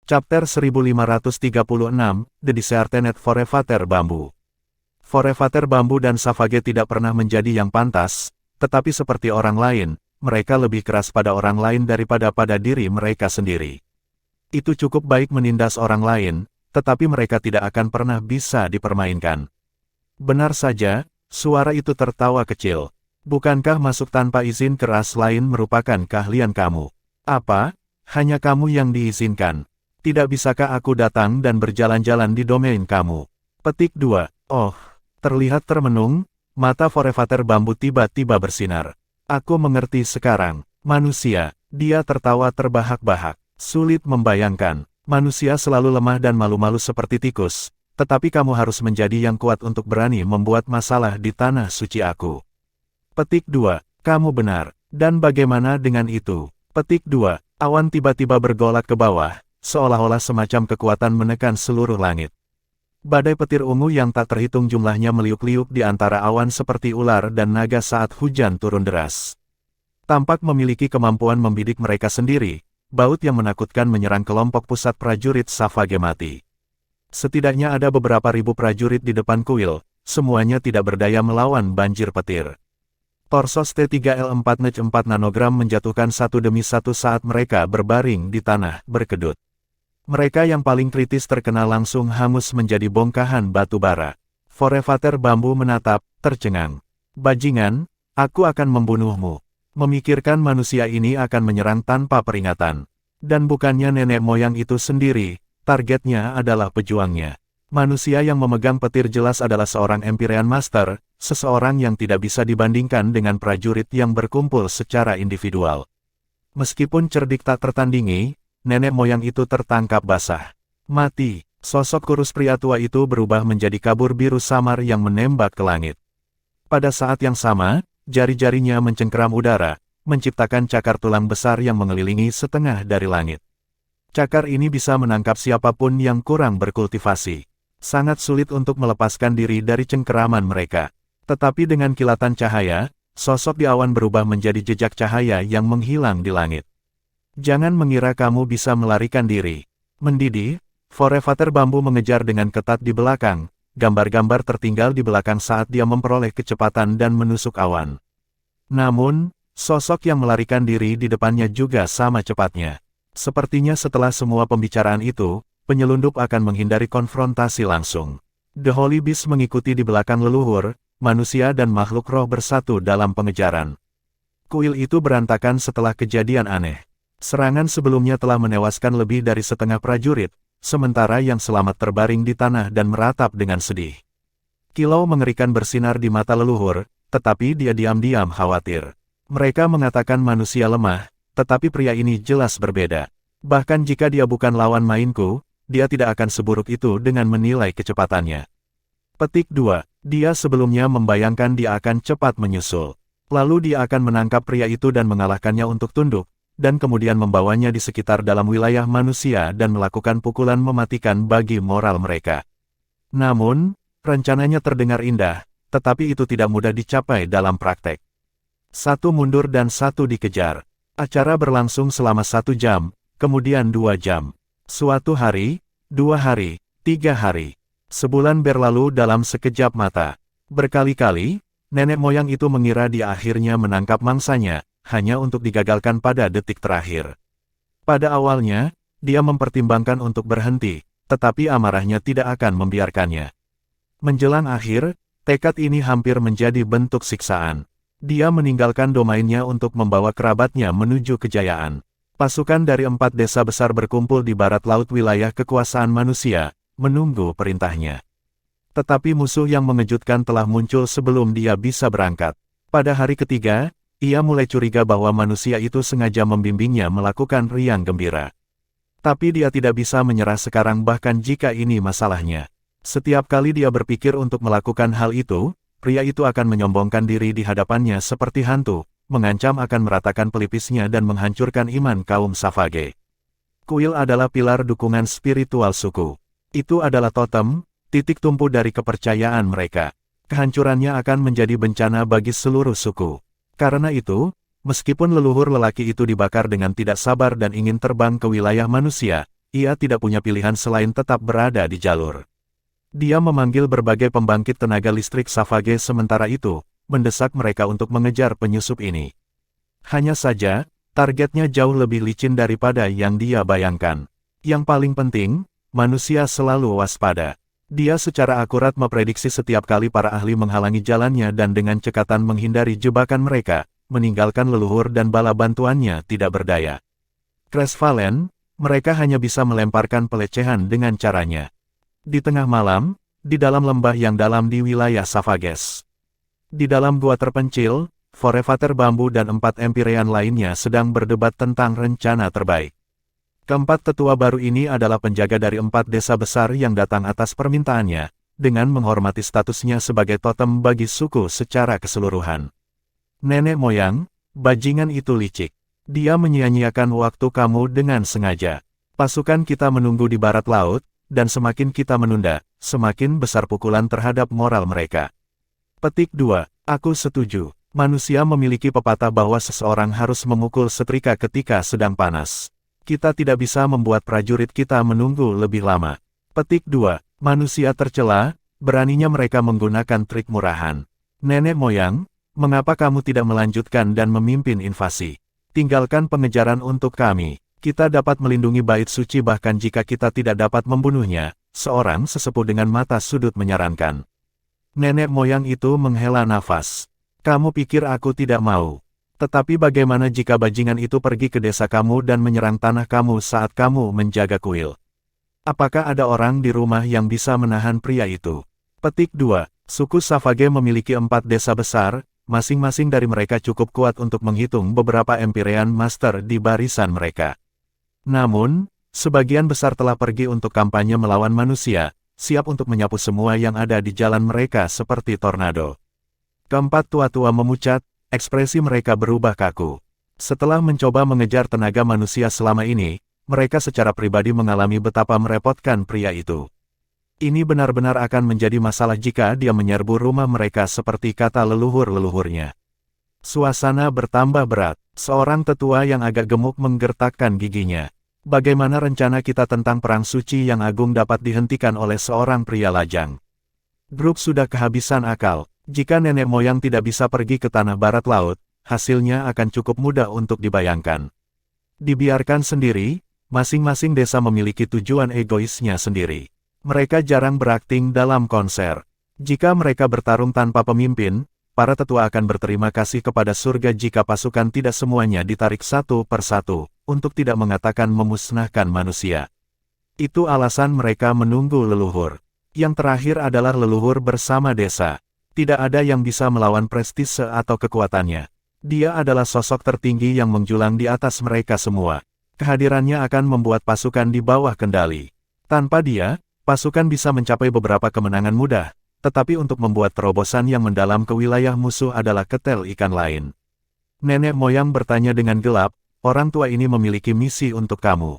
Chapter 1536, The Disheartened Forefather Bambu. Forefather Bambu dan Savage tidak pernah menjadi yang pantas, tetapi seperti orang lain, mereka lebih keras pada orang lain daripada pada diri mereka sendiri. Itu cukup baik menindas orang lain, tetapi mereka tidak akan pernah bisa dipermainkan. Benar saja, suara itu tertawa kecil. Bukankah masuk tanpa izin ke ras lain merupakan keahlian kamu? Apa? Hanya kamu yang diizinkan. Tidak bisakah aku datang dan berjalan-jalan di domain kamu? Petik 2. Oh, terlihat termenung, mata Forefather Bambu tiba-tiba bersinar. Aku mengerti sekarang. Manusia, dia tertawa terbahak-bahak. Sulit membayangkan, manusia selalu lemah dan malu-malu seperti tikus, tetapi kamu harus menjadi yang kuat untuk berani membuat masalah di tanah suci aku. Petik 2. Kamu benar. Dan bagaimana dengan itu? Petik 2. Awan tiba-tiba bergolak ke bawah, seolah-olah semacam kekuatan menekan seluruh langit. Badai petir ungu yang tak terhitung jumlahnya meliuk-liuk di antara awan seperti ular dan naga saat hujan turun deras. Tampak memiliki kemampuan membidik mereka sendiri, baut yang menakutkan menyerang kelompok pusat prajurit Savage mati. Setidaknya ada beberapa ribu prajurit di depan kuil, semuanya tidak berdaya melawan banjir petir. Torsos T3L4 nanogram menjatuhkan satu demi satu saat mereka berbaring di tanah berkedut. Mereka yang paling kritis terkena langsung hangus menjadi bongkahan batu bara. Forefather Bambu menatap, tercengang. Bajingan, aku akan membunuhmu. Memikirkan manusia ini akan menyerang tanpa peringatan. Dan bukannya nenek moyang itu sendiri, targetnya adalah pejuangnya. Manusia yang memegang petir jelas adalah seorang Empyrean Master, seseorang yang tidak bisa dibandingkan dengan prajurit yang berkumpul secara individual. Meskipun cerdik tak tertandingi, nenek moyang itu tertangkap basah. Mati, sosok kurus pria tua itu berubah menjadi kabur biru samar yang menembak ke langit. Pada saat yang sama, jari-jarinya mencengkeram udara, menciptakan cakar tulang besar yang mengelilingi setengah dari langit. Cakar ini bisa menangkap siapapun yang kurang berkultivasi. Sangat sulit untuk melepaskan diri dari cengkeraman mereka. Tetapi dengan kilatan cahaya, sosok di awan berubah menjadi jejak cahaya yang menghilang di langit. Jangan mengira kamu bisa melarikan diri. Mendidih, Forefather Bambu mengejar dengan ketat di belakang, gambar-gambar tertinggal di belakang saat dia memperoleh kecepatan dan menusuk awan. Namun, sosok yang melarikan diri di depannya juga sama cepatnya. Sepertinya setelah semua pembicaraan itu, penyelundup akan menghindari konfrontasi langsung. The Holy Beast mengikuti di belakang leluhur, manusia dan makhluk roh bersatu dalam pengejaran. Kuil itu berantakan setelah kejadian aneh. Serangan sebelumnya telah menewaskan lebih dari setengah prajurit, sementara yang selamat terbaring di tanah dan meratap dengan sedih. Kilau mengerikan bersinar di mata leluhur, tetapi dia diam-diam khawatir. Mereka mengatakan manusia lemah, tetapi pria ini jelas berbeda. Bahkan jika dia bukan lawan mainku, dia tidak akan seburuk itu dengan menilai kecepatannya. Petik 2. Dia sebelumnya membayangkan dia akan cepat menyusul. Lalu dia akan menangkap pria itu dan mengalahkannya untuk tunduk, dan kemudian membawanya di sekitar dalam wilayah manusia dan melakukan pukulan mematikan bagi moral mereka. Namun, rencananya terdengar indah, tetapi itu tidak mudah dicapai dalam praktek. Satu mundur dan satu dikejar. Acara berlangsung selama 1 jam, kemudian 2 jam. Suatu hari, 2 hari, 3 hari. Sebulan berlalu dalam sekejap mata. Berkali-kali, nenek moyang itu mengira dia akhirnya menangkap mangsanya, hanya untuk digagalkan pada detik terakhir. Pada awalnya, dia mempertimbangkan untuk berhenti, tetapi amarahnya tidak akan membiarkannya. Menjelang akhir, tekad ini hampir menjadi bentuk siksaan. Dia meninggalkan domainnya untuk membawa kerabatnya menuju kejayaan. Pasukan dari 4 desa besar berkumpul di barat laut wilayah kekuasaan manusia, menunggu perintahnya. Tetapi musuh yang mengejutkan telah muncul sebelum dia bisa berangkat. Pada hari ketiga, ia mulai curiga bahwa manusia itu sengaja membimbingnya melakukan riang gembira. Tapi dia tidak bisa menyerah sekarang bahkan jika ini masalahnya. Setiap kali dia berpikir untuk melakukan hal itu, pria itu akan menyombongkan diri di hadapannya seperti hantu, mengancam akan meratakan pelipisnya dan menghancurkan iman kaum Savage. Kuil adalah pilar dukungan spiritual suku. Itu adalah totem, titik tumpu dari kepercayaan mereka. Kehancurannya akan menjadi bencana bagi seluruh suku. Karena itu, meskipun leluhur lelaki itu dibakar dengan tidak sabar dan ingin terbang ke wilayah manusia, ia tidak punya pilihan selain tetap berada di jalur. Dia memanggil berbagai pembangkit tenaga listrik Savage sementara itu, mendesak mereka untuk mengejar penyusup ini. Hanya saja, targetnya jauh lebih licin daripada yang dia bayangkan. Yang paling penting, manusia selalu waspada. Dia secara akurat memprediksi setiap kali para ahli menghalangi jalannya dan dengan cekatan menghindari jebakan mereka, meninggalkan leluhur dan bala bantuannya tidak berdaya. Crestfallen, mereka hanya bisa melemparkan pelecehan dengan caranya. Di tengah malam, di dalam lembah yang dalam di wilayah Savages. Di dalam gua terpencil, Forefather Bambu dan 4 Empyrean lainnya sedang berdebat tentang rencana terbaik. Keempat tetua baru ini adalah penjaga dari 4 desa besar yang datang atas permintaannya, dengan menghormati statusnya sebagai totem bagi suku secara keseluruhan. Nenek moyang, bajingan itu licik. Dia menyia-nyiakan waktu kamu dengan sengaja. Pasukan kita menunggu di barat laut, dan semakin kita menunda, semakin besar pukulan terhadap moral mereka. Petik 2. Aku setuju. Manusia memiliki pepatah bahwa seseorang harus memukul setrika ketika sedang panas. Kita tidak bisa membuat prajurit kita menunggu lebih lama. Petik 2. Manusia tercela, beraninya mereka menggunakan trik murahan. Nenek moyang, mengapa kamu tidak melanjutkan dan memimpin invasi? Tinggalkan pengejaran untuk kami. Kita dapat melindungi bait suci bahkan jika kita tidak dapat membunuhnya, seorang sesepuh dengan mata sudut menyarankan. Nenek moyang itu menghela nafas. Kamu pikir aku tidak mau? Tetapi bagaimana jika bajingan itu pergi ke desa kamu dan menyerang tanah kamu saat kamu menjaga kuil? Apakah ada orang di rumah yang bisa menahan pria itu? Petik 2. Suku Savage memiliki 4 desa besar, masing-masing dari mereka cukup kuat untuk menghitung beberapa Empyrean Master di barisan mereka. Namun, sebagian besar telah pergi untuk kampanye melawan manusia, siap untuk menyapu semua yang ada di jalan mereka seperti tornado. Keempat tua-tua memucat, ekspresi mereka berubah kaku. Setelah mencoba mengejar tenaga manusia selama ini, mereka secara pribadi mengalami betapa merepotkan pria itu. Ini benar-benar akan menjadi masalah jika dia menyerbu rumah mereka seperti kata leluhur-leluhurnya. Suasana bertambah berat. Seorang tetua yang agak gemuk menggertakkan giginya. Bagaimana rencana kita tentang perang suci yang agung dapat dihentikan oleh seorang pria lajang? Grup sudah kehabisan akal. Jika nenek moyang tidak bisa pergi ke tanah barat laut, hasilnya akan cukup mudah untuk dibayangkan. Dibiarkan sendiri, masing-masing desa memiliki tujuan egoisnya sendiri. Mereka jarang berakting dalam konser. Jika mereka bertarung tanpa pemimpin, para tetua akan berterima kasih kepada surga jika pasukan tidak semuanya ditarik satu persatu, untuk tidak mengatakan memusnahkan manusia. Itu alasan mereka menunggu leluhur. Yang terakhir adalah leluhur bersama desa. Tidak ada yang bisa melawan prestise atau kekuatannya. Dia adalah sosok tertinggi yang menjulang di atas mereka semua. Kehadirannya akan membuat pasukan di bawah kendali. Tanpa dia, pasukan bisa mencapai beberapa kemenangan mudah, tetapi untuk membuat terobosan yang mendalam ke wilayah musuh adalah ketel ikan lain. Nenek moyang bertanya dengan gelap, orang tua ini memiliki misi untuk kamu.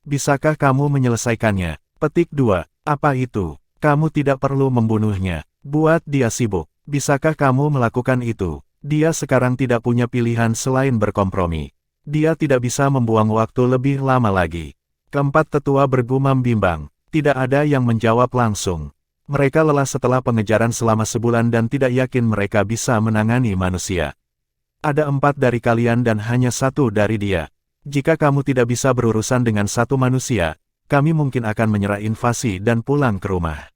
Bisakah kamu menyelesaikannya? Petik 2. Apa itu? Kamu tidak perlu membunuhnya. Buat dia sibuk. Bisakah kamu melakukan itu? Dia sekarang tidak punya pilihan selain berkompromi. Dia tidak bisa membuang waktu lebih lama lagi. Keempat tetua bergumam bimbang. Tidak ada yang menjawab langsung. Mereka lelah setelah pengejaran selama sebulan dan tidak yakin mereka bisa menangani manusia. Ada 4 dari kalian dan hanya 1 dari dia. Jika kamu tidak bisa berurusan dengan 1 manusia, kami mungkin akan menyerah invasi dan pulang ke rumah.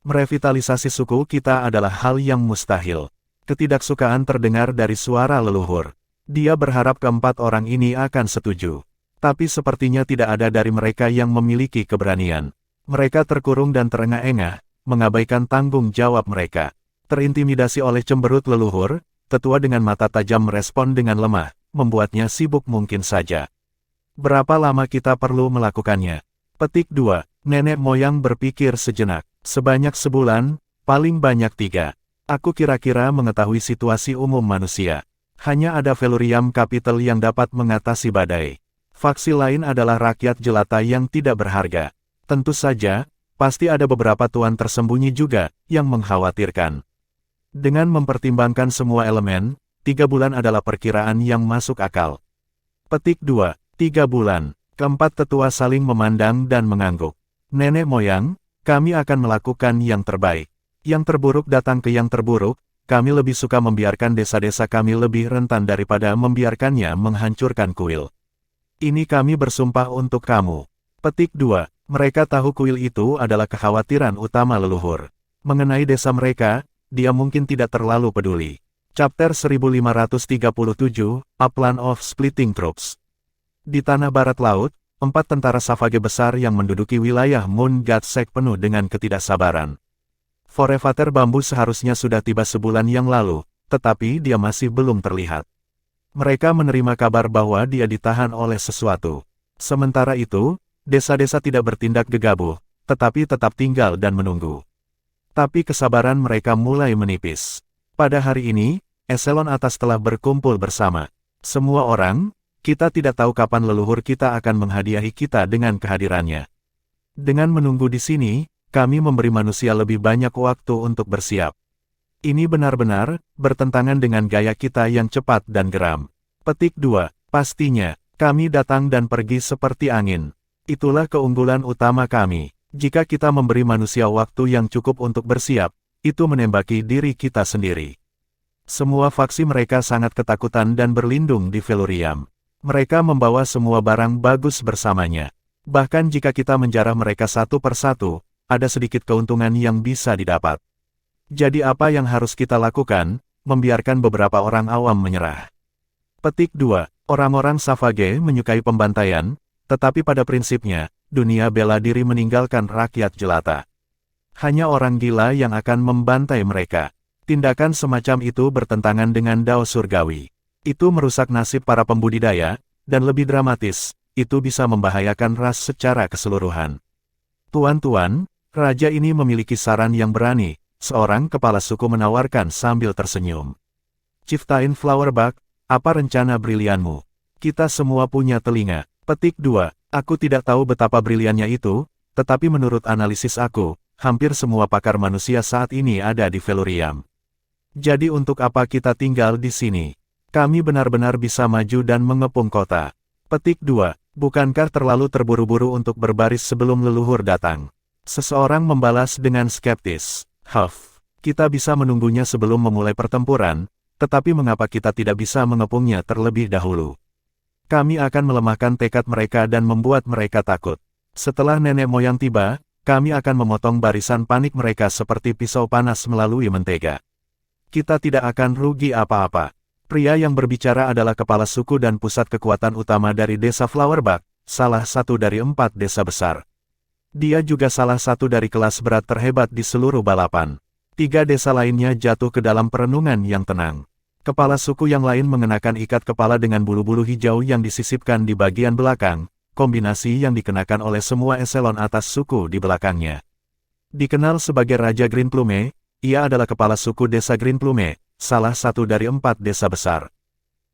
Merevitalisasi suku kita adalah hal yang mustahil. Ketidaksukaan terdengar dari suara leluhur. Dia berharap keempat orang ini akan setuju. Tapi sepertinya tidak ada dari mereka yang memiliki keberanian. Mereka terkurung dan terengah-engah, mengabaikan tanggung jawab mereka. Terintimidasi oleh cemberut leluhur, tetua dengan mata tajam merespon dengan lemah, membuatnya sibuk mungkin saja. Berapa lama kita perlu melakukannya? Petik 2. Nenek moyang berpikir sejenak. Sebanyak sebulan, paling banyak 3. Aku kira-kira mengetahui situasi umum manusia. Hanya ada Velurium Capital yang dapat mengatasi badai. Faksi lain adalah rakyat jelata yang tidak berharga. Tentu saja, pasti ada beberapa tuan tersembunyi juga, yang mengkhawatirkan. Dengan mempertimbangkan semua elemen, 3 bulan adalah perkiraan yang masuk akal. Petik 2. 3 bulan. Keempat tetua saling memandang dan mengangguk. Nenek moyang, kami akan melakukan yang terbaik. Yang terburuk datang ke yang terburuk, kami lebih suka membiarkan desa-desa kami lebih rentan daripada membiarkannya menghancurkan kuil. Ini kami bersumpah untuk kamu. Petik 2. Mereka tahu kuil itu adalah kekhawatiran utama leluhur. Mengenai desa mereka, dia mungkin tidak terlalu peduli. Chapter 1537, A Plan of Splitting Troops. Di tanah barat laut, 4 tentara Savage besar yang menduduki wilayah Moon God Sect penuh dengan ketidaksabaran. Forefather Bambu seharusnya sudah tiba sebulan yang lalu, tetapi dia masih belum terlihat. Mereka menerima kabar bahwa dia ditahan oleh sesuatu. Sementara itu, desa-desa tidak bertindak gegabah, tetapi tetap tinggal dan menunggu. Tapi kesabaran mereka mulai menipis. Pada hari ini, eselon atas telah berkumpul bersama. Semua orang, kita tidak tahu kapan leluhur kita akan menghadiahi kita dengan kehadirannya. Dengan menunggu di sini, kami memberi manusia lebih banyak waktu untuk bersiap. Ini benar-benar bertentangan dengan gaya kita yang cepat dan geram. Petik 2. Pastinya, kami datang dan pergi seperti angin. Itulah keunggulan utama kami. Jika kita memberi manusia waktu yang cukup untuk bersiap, itu menembaki diri kita sendiri. Semua faksi mereka sangat ketakutan dan berlindung di Velurium. Mereka membawa semua barang bagus bersamanya. Bahkan jika kita menjarah mereka satu persatu, ada sedikit keuntungan yang bisa didapat. Jadi apa yang harus kita lakukan? Membiarkan beberapa orang awam menyerah. Petik 2. Orang-orang Savage menyukai pembantaian, tetapi pada prinsipnya, dunia bela diri meninggalkan rakyat jelata. Hanya orang gila yang akan membantai mereka. Tindakan semacam itu bertentangan dengan Dao Surgawi. Itu merusak nasib para pembudidaya, dan lebih dramatis, itu bisa membahayakan ras secara keseluruhan. Tuan-tuan, raja ini memiliki saran yang berani, seorang kepala suku menawarkan sambil tersenyum. Chieftain Flowerback, apa rencana brilianmu? Kita semua punya telinga. Petik 2. Aku tidak tahu betapa briliannya itu, tetapi menurut analisis aku, hampir semua pakar manusia saat ini ada di Velurium. Jadi untuk apa kita tinggal di sini? Kami benar-benar bisa maju dan mengepung kota. Petik 2. Bukankah terlalu terburu-buru untuk berbaris sebelum leluhur datang? Seseorang membalas dengan skeptis. Huff, kita bisa menunggunya sebelum memulai pertempuran, tetapi mengapa kita tidak bisa mengepungnya terlebih dahulu? Kami akan melemahkan tekad mereka dan membuat mereka takut. Setelah nenek moyang tiba, kami akan memotong barisan panik mereka seperti pisau panas melalui mentega. Kita tidak akan rugi apa-apa. Pria yang berbicara adalah kepala suku dan pusat kekuatan utama dari desa Flowerback, salah satu dari 4 desa besar. Dia juga salah satu dari kelas berat terhebat di seluruh balapan. 3 desa lainnya jatuh ke dalam perenungan yang tenang. Kepala suku yang lain mengenakan ikat kepala dengan bulu-bulu hijau yang disisipkan di bagian belakang, kombinasi yang dikenakan oleh semua eselon atas suku di belakangnya. Dikenal sebagai Raja Green Plume, ia adalah kepala suku desa Green Plume, salah satu dari 4 desa besar.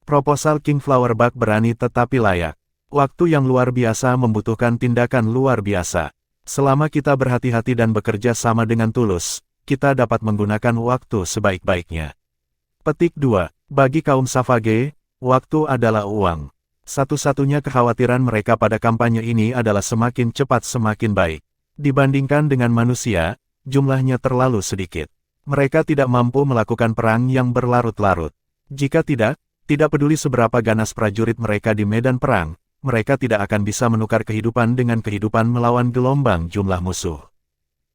Proposal King Flowerback berani tetapi layak. Waktu yang luar biasa membutuhkan tindakan luar biasa. Selama kita berhati-hati dan bekerja sama dengan tulus, kita dapat menggunakan waktu sebaik-baiknya. Petik 2. Bagi kaum Savage, waktu adalah uang. Satu-satunya kekhawatiran mereka pada kampanye ini adalah semakin cepat semakin baik. Dibandingkan dengan manusia, jumlahnya terlalu sedikit. Mereka tidak mampu melakukan perang yang berlarut-larut. Jika tidak peduli seberapa ganas prajurit mereka di medan perang, mereka tidak akan bisa menukar kehidupan dengan kehidupan melawan gelombang jumlah musuh.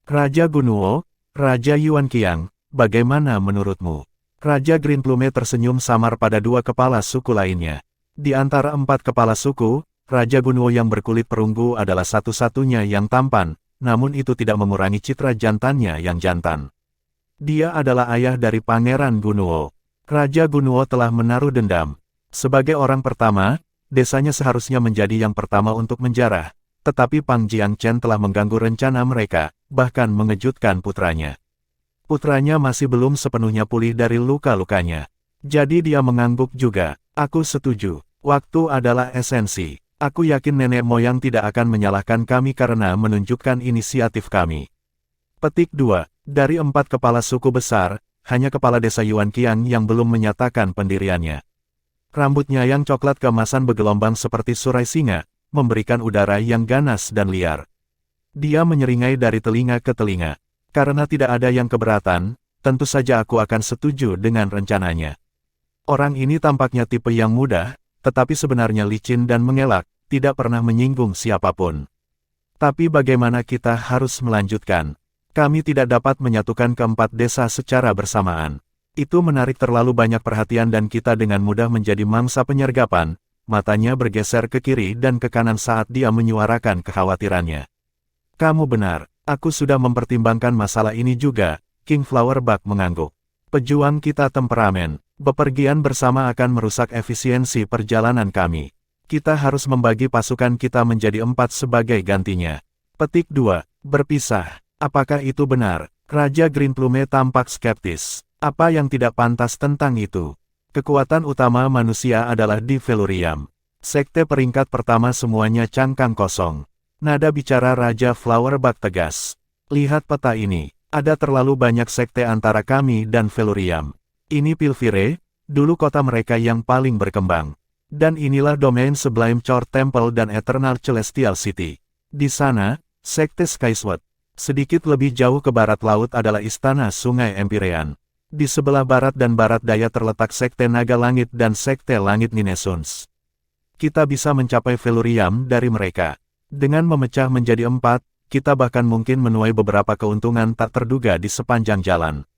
Raja Gunuo, Raja Yuan Qiang, bagaimana menurutmu? Raja Green Plume tersenyum samar pada 2 kepala suku lainnya. Di antara 4 kepala suku, Raja Gunuo yang berkulit perunggu adalah satu-satunya yang tampan, namun itu tidak mengurangi citra jantannya yang jantan. Dia adalah ayah dari Pangeran Gunuo. Raja Gunuo telah menaruh dendam. Sebagai orang pertama, desanya seharusnya menjadi yang pertama untuk menjarah, tetapi Pang Jiangchen telah mengganggu rencana mereka, bahkan mengejutkan putranya. Putranya masih belum sepenuhnya pulih dari luka-lukanya. Jadi dia mengangguk juga. Aku setuju. Waktu adalah esensi. Aku yakin nenek moyang tidak akan menyalahkan kami karena menunjukkan inisiatif kami. Petik 2. Dari 4 kepala suku besar, hanya kepala desa Yuan Qiang yang belum menyatakan pendiriannya. Rambutnya yang coklat keemasan bergelombang seperti surai singa, memberikan udara yang ganas dan liar. Dia menyeringai dari telinga ke telinga. Karena tidak ada yang keberatan, tentu saja aku akan setuju dengan rencananya. Orang ini tampaknya tipe yang mudah, tetapi sebenarnya licin dan mengelak, tidak pernah menyinggung siapapun. Tapi bagaimana kita harus melanjutkan? Kami tidak dapat menyatukan keempat desa secara bersamaan. Itu menarik terlalu banyak perhatian dan kita dengan mudah menjadi mangsa penyergapan. Matanya bergeser ke kiri dan ke kanan saat dia menyuarakan kekhawatirannya. Kamu benar, aku sudah mempertimbangkan masalah ini juga, King Flowerbug mengangguk. Pejuang kita temperamen, bepergian bersama akan merusak efisiensi perjalanan kami. Kita harus membagi pasukan kita menjadi 4 sebagai gantinya. Petik 2. Berpisah. Apakah itu benar? Raja Greenplume tampak skeptis. Apa yang tidak pantas tentang itu? Kekuatan utama manusia adalah di Felurium. Sekte peringkat pertama semuanya cangkang kosong. Nada bicara Raja Flowerbug tegas. Lihat peta ini, ada terlalu banyak sekte antara kami dan Felurium. Ini Pilvire, dulu kota mereka yang paling berkembang. Dan inilah domain Sublime Chord Temple dan Eternal Celestial City. Di sana, sekte Skysword. Sedikit lebih jauh ke barat laut adalah istana Sungai Empyrean. Di sebelah barat dan barat daya terletak sekte Naga Langit dan sekte Langit Ninesuns. Kita bisa mencapai Felurium dari mereka. Dengan memecah menjadi 4, kita bahkan mungkin menuai beberapa keuntungan tak terduga di sepanjang jalan.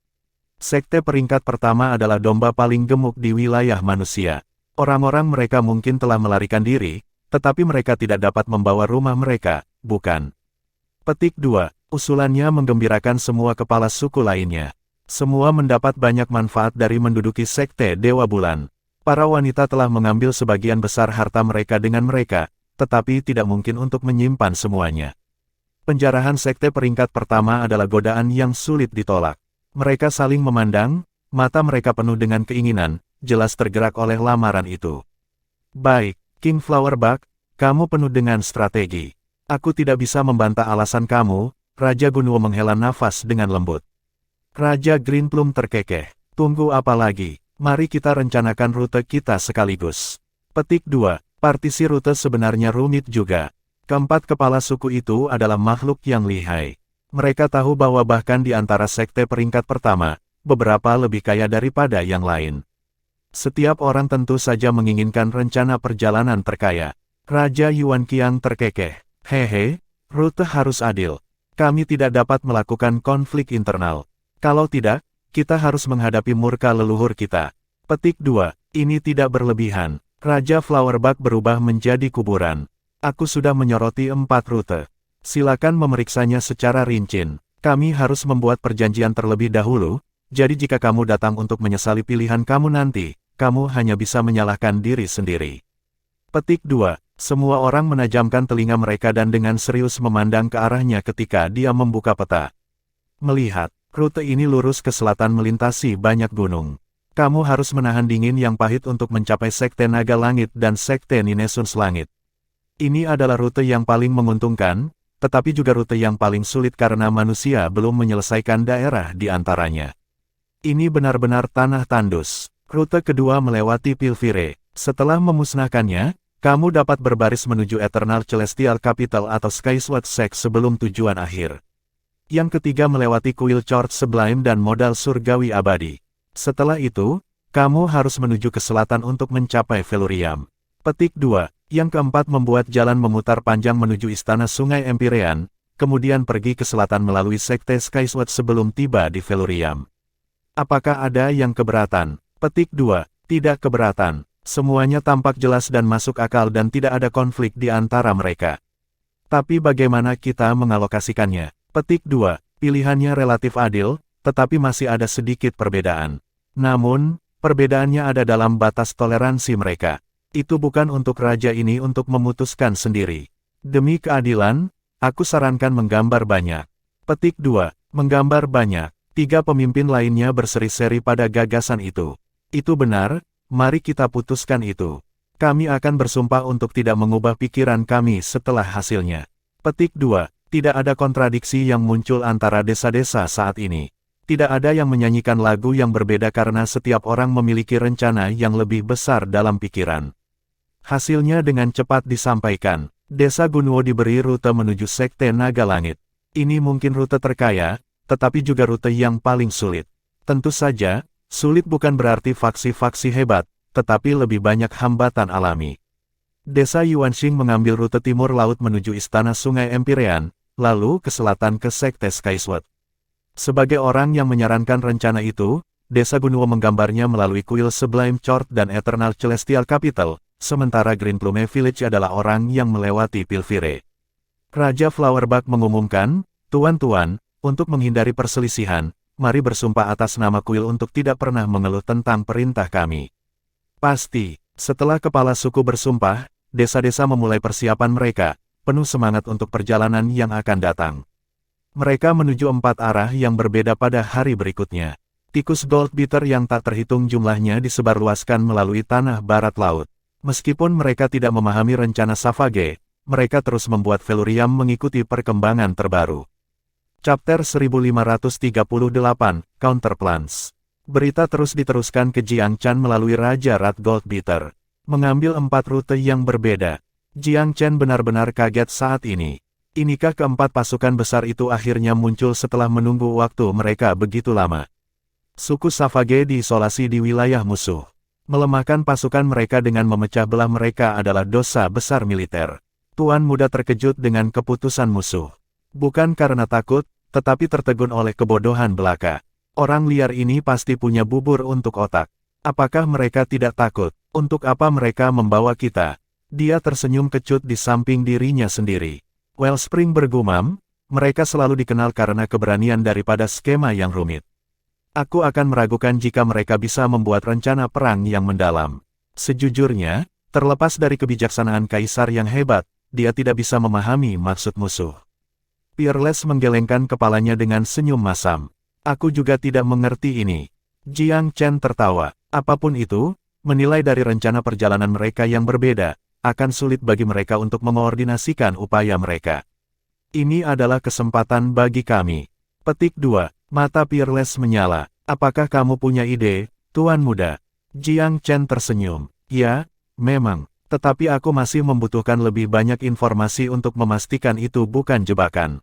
Sekte peringkat pertama adalah domba paling gemuk di wilayah manusia. Orang-orang mereka mungkin telah melarikan diri, tetapi mereka tidak dapat membawa rumah mereka, bukan? Petik 2. Usulannya menggembirakan semua kepala suku lainnya. Semua mendapat banyak manfaat dari menduduki sekte Dewa Bulan. Para wanita telah mengambil sebagian besar harta mereka dengan mereka, tetapi tidak mungkin untuk menyimpan semuanya. Penjarahan sekte peringkat pertama adalah godaan yang sulit ditolak. Mereka saling memandang, mata mereka penuh dengan keinginan, jelas tergerak oleh lamaran itu. Baik, King Flowerbug, kamu penuh dengan strategi. Aku tidak bisa membantah alasan kamu, Raja Gunuo menghela nafas dengan lembut. Raja Greenplume terkekeh. Tunggu apa lagi? Mari kita rencanakan rute kita sekaligus. Petik 2. Partisi rute sebenarnya rumit juga. Keempat kepala suku itu adalah makhluk yang lihai. Mereka tahu bahwa bahkan di antara sekte peringkat pertama, beberapa lebih kaya daripada yang lain. Setiap orang tentu saja menginginkan rencana perjalanan terkaya. Raja Yuan Qiang terkekeh. Hehe, rute harus adil. Kami tidak dapat melakukan konflik internal. Kalau tidak, kita harus menghadapi murka leluhur kita. Petik 2. Ini tidak berlebihan. Raja Flowerbug berubah menjadi kuburan. Aku sudah menyoroti 4 rute. Silakan memeriksanya secara rinci. Kami harus membuat perjanjian terlebih dahulu, jadi jika kamu datang untuk menyesali pilihan kamu nanti, kamu hanya bisa menyalahkan diri sendiri. Petik 2. Semua orang menajamkan telinga mereka dan dengan serius memandang ke arahnya ketika dia membuka peta. Melihat, rute ini lurus ke selatan melintasi banyak gunung. Kamu harus menahan dingin yang pahit untuk mencapai sekte Naga Langit dan sekte Ninesuns Langit. Ini adalah rute yang paling menguntungkan, tetapi juga rute yang paling sulit karena manusia belum menyelesaikan daerah di antaranya. Ini benar-benar tanah tandus. Rute kedua melewati Pilvire. Setelah memusnahkannya, kamu dapat berbaris menuju Eternal Celestial Capital atau Skysword Sect sebelum tujuan akhir. Yang ketiga melewati kuil Chord Sublime dan modal surgawi abadi. Setelah itu, kamu harus menuju ke selatan untuk mencapai Felurium. Petik 2. Yang keempat membuat jalan memutar panjang menuju istana Sungai Empyrean, kemudian pergi ke selatan melalui sekte Skysword sebelum tiba di Felurium. Apakah ada yang keberatan? Petik 2. Tidak keberatan. Semuanya tampak jelas dan masuk akal dan tidak ada konflik di antara mereka. Tapi bagaimana kita mengalokasikannya? Petik 2. Pilihannya relatif adil, tetapi masih ada sedikit perbedaan. Namun, perbedaannya ada dalam batas toleransi mereka. Itu bukan untuk raja ini untuk memutuskan sendiri. Demi keadilan, aku sarankan menggambar banyak. Petik 2. Menggambar banyak. 3 pemimpin lainnya berseri-seri pada gagasan itu. Itu benar, mari kita putuskan itu. Kami akan bersumpah untuk tidak mengubah pikiran kami setelah hasilnya. Petik 2. Tidak ada kontradiksi yang muncul antara desa-desa saat ini. Tidak ada yang menyanyikan lagu yang berbeda karena setiap orang memiliki rencana yang lebih besar dalam pikiran. Hasilnya dengan cepat disampaikan. Desa Gunuo diberi rute menuju Sekte Naga Langit. Ini mungkin rute terkaya, tetapi juga rute yang paling sulit. Tentu saja, sulit bukan berarti faksi-faksi hebat, tetapi lebih banyak hambatan alami. Desa Yuanxing mengambil rute timur laut menuju Istana Sungai Empyrean, lalu ke selatan ke Sekte Skysword. Sebagai orang yang menyarankan rencana itu, Desa Gunuo menggambarnya melalui kuil Sublime Court dan Eternal Celestial Capital, sementara Green Plume Village adalah orang yang melewati Pilvire. Raja Flowerbug mengumumkan, "Tuan-tuan, untuk menghindari perselisihan, mari bersumpah atas nama kuil untuk tidak pernah mengeluh tentang perintah kami." Pasti, setelah kepala suku bersumpah, desa-desa memulai persiapan mereka, penuh semangat untuk perjalanan yang akan datang. Mereka menuju 4 arah yang berbeda pada hari berikutnya. Tikus Goldbeater yang tak terhitung jumlahnya disebarluaskan melalui tanah barat laut. Meskipun mereka tidak memahami rencana Savage, mereka terus membuat Velurium mengikuti perkembangan terbaru. Chapter 1538, Counterplans. Berita terus diteruskan ke Jiangchan melalui Raja Rat Goldbeater. Mengambil 4 rute yang berbeda. Jiangchan benar-benar kaget saat ini. Inikah keempat pasukan besar itu akhirnya muncul setelah menunggu waktu mereka begitu lama? Suku Savage diisolasi di wilayah musuh. Melemahkan pasukan mereka dengan memecah belah mereka adalah dosa besar militer. Tuan muda terkejut dengan keputusan musuh. Bukan karena takut, tetapi tertegun oleh kebodohan belaka. Orang liar ini pasti punya bubur untuk otak. Apakah mereka tidak takut? Untuk apa mereka membawa kita? Dia tersenyum kecut di samping dirinya sendiri. Wellspring bergumam, mereka selalu dikenal karena keberanian daripada skema yang rumit. Aku akan meragukan jika mereka bisa membuat rencana perang yang mendalam. Sejujurnya, terlepas dari kebijaksanaan kaisar yang hebat, dia tidak bisa memahami maksud musuh. Fearless menggelengkan kepalanya dengan senyum masam. Aku juga tidak mengerti ini. Jiangchan tertawa. Apapun itu, menilai dari rencana perjalanan mereka yang berbeda, akan sulit bagi mereka untuk mengoordinasikan upaya mereka. Ini adalah kesempatan bagi kami. Petik 2. Mata Fearless menyala. Apakah kamu punya ide, Tuan Muda? Jiangchan tersenyum. Ya, memang. Tetapi aku masih membutuhkan lebih banyak informasi untuk memastikan itu bukan jebakan.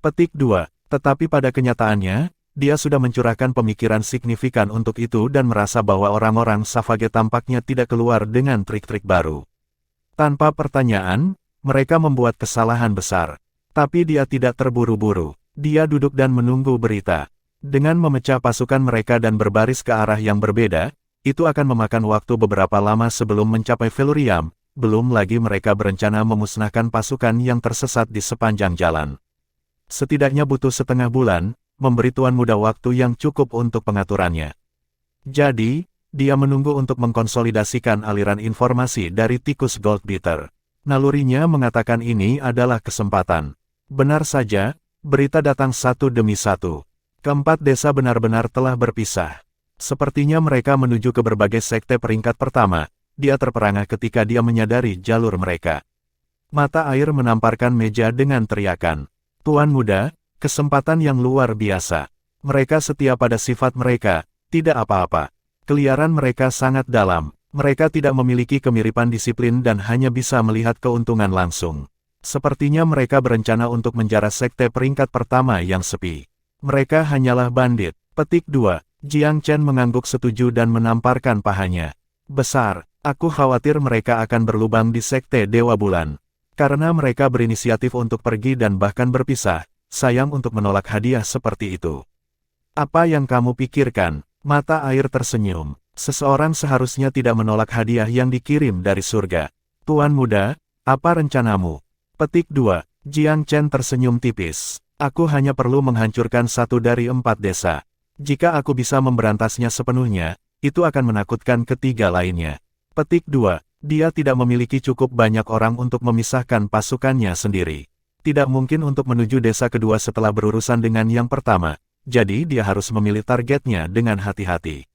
Petik 2. Tetapi pada kenyataannya, dia sudah mencurahkan pemikiran signifikan untuk itu dan merasa bahwa orang-orang Savage tampaknya tidak keluar dengan trik-trik baru. Tanpa pertanyaan, mereka membuat kesalahan besar. Tapi dia tidak terburu-buru. Dia duduk dan menunggu berita. Dengan memecah pasukan mereka dan berbaris ke arah yang berbeda, itu akan memakan waktu beberapa lama sebelum mencapai Velurium, belum lagi mereka berencana memusnahkan pasukan yang tersesat di sepanjang jalan. Setidaknya butuh setengah bulan, memberi Tuan Muda waktu yang cukup untuk pengaturannya. Jadi, dia menunggu untuk mengkonsolidasikan aliran informasi dari tikus Goldbeater. Nalurinya mengatakan ini adalah kesempatan. Benar saja, berita datang satu demi satu. Keempat desa benar-benar telah berpisah. Sepertinya mereka menuju ke berbagai sekte peringkat pertama. Dia terperangah ketika dia menyadari jalur mereka. Mata air menamparkan meja dengan teriakan. Tuan Muda, kesempatan yang luar biasa. Mereka setia pada sifat mereka, tidak apa-apa. Keliaran mereka sangat dalam. Mereka tidak memiliki kemiripan disiplin dan hanya bisa melihat keuntungan langsung. Sepertinya mereka berencana untuk menjara sekte peringkat pertama yang sepi. Mereka hanyalah bandit. Petik 2. Jiangchan mengangguk setuju dan menamparkan pahanya. Besar, aku khawatir mereka akan berlubang di sekte Dewa Bulan. Karena mereka berinisiatif untuk pergi dan bahkan berpisah, sayang untuk menolak hadiah seperti itu. Apa yang kamu pikirkan? Mata air tersenyum. Seseorang seharusnya tidak menolak hadiah yang dikirim dari surga. Tuan Muda, apa rencanamu? Petik 2. Jiangchan tersenyum tipis. Aku hanya perlu menghancurkan 1 dari 4 desa. Jika aku bisa memberantasnya sepenuhnya, itu akan menakutkan ketiga lainnya. Petik 2. Dia tidak memiliki cukup banyak orang untuk memisahkan pasukannya sendiri. Tidak mungkin untuk menuju desa kedua setelah berurusan dengan yang pertama, jadi dia harus memilih targetnya dengan hati-hati.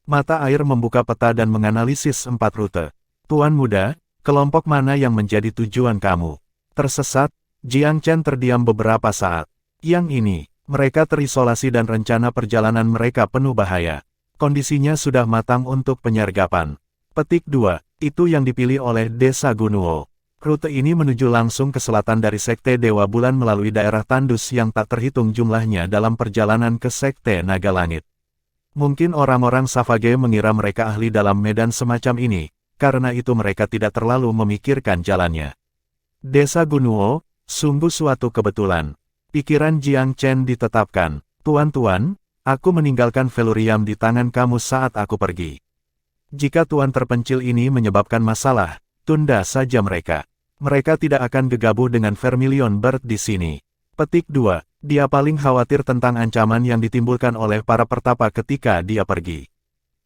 Mata air membuka peta dan menganalisis 4 rute. Tuan Muda, kelompok mana yang menjadi tujuan kamu? Tersesat, Jiangchan terdiam beberapa saat. Yang ini, mereka terisolasi dan rencana perjalanan mereka penuh bahaya. Kondisinya sudah matang untuk penyergapan. Petik 2. Itu yang dipilih oleh Desa Gunuo. Rute ini menuju langsung ke selatan dari Sekte Dewa Bulan melalui daerah tandus yang tak terhitung jumlahnya dalam perjalanan ke Sekte Naga Langit. Mungkin orang-orang Savage mengira mereka ahli dalam medan semacam ini, karena itu mereka tidak terlalu memikirkan jalannya. Desa Gunuo, sungguh suatu kebetulan. Pikiran Jiang Chen ditetapkan. Tuan-tuan, aku meninggalkan Velurium di tangan kamu saat aku pergi. Jika tuan terpencil ini menyebabkan masalah, tunda saja mereka. Mereka tidak akan gegabah dengan Vermilion Bird di sini. Petik 2. Dia paling khawatir tentang ancaman yang ditimbulkan oleh para pertapa ketika dia pergi.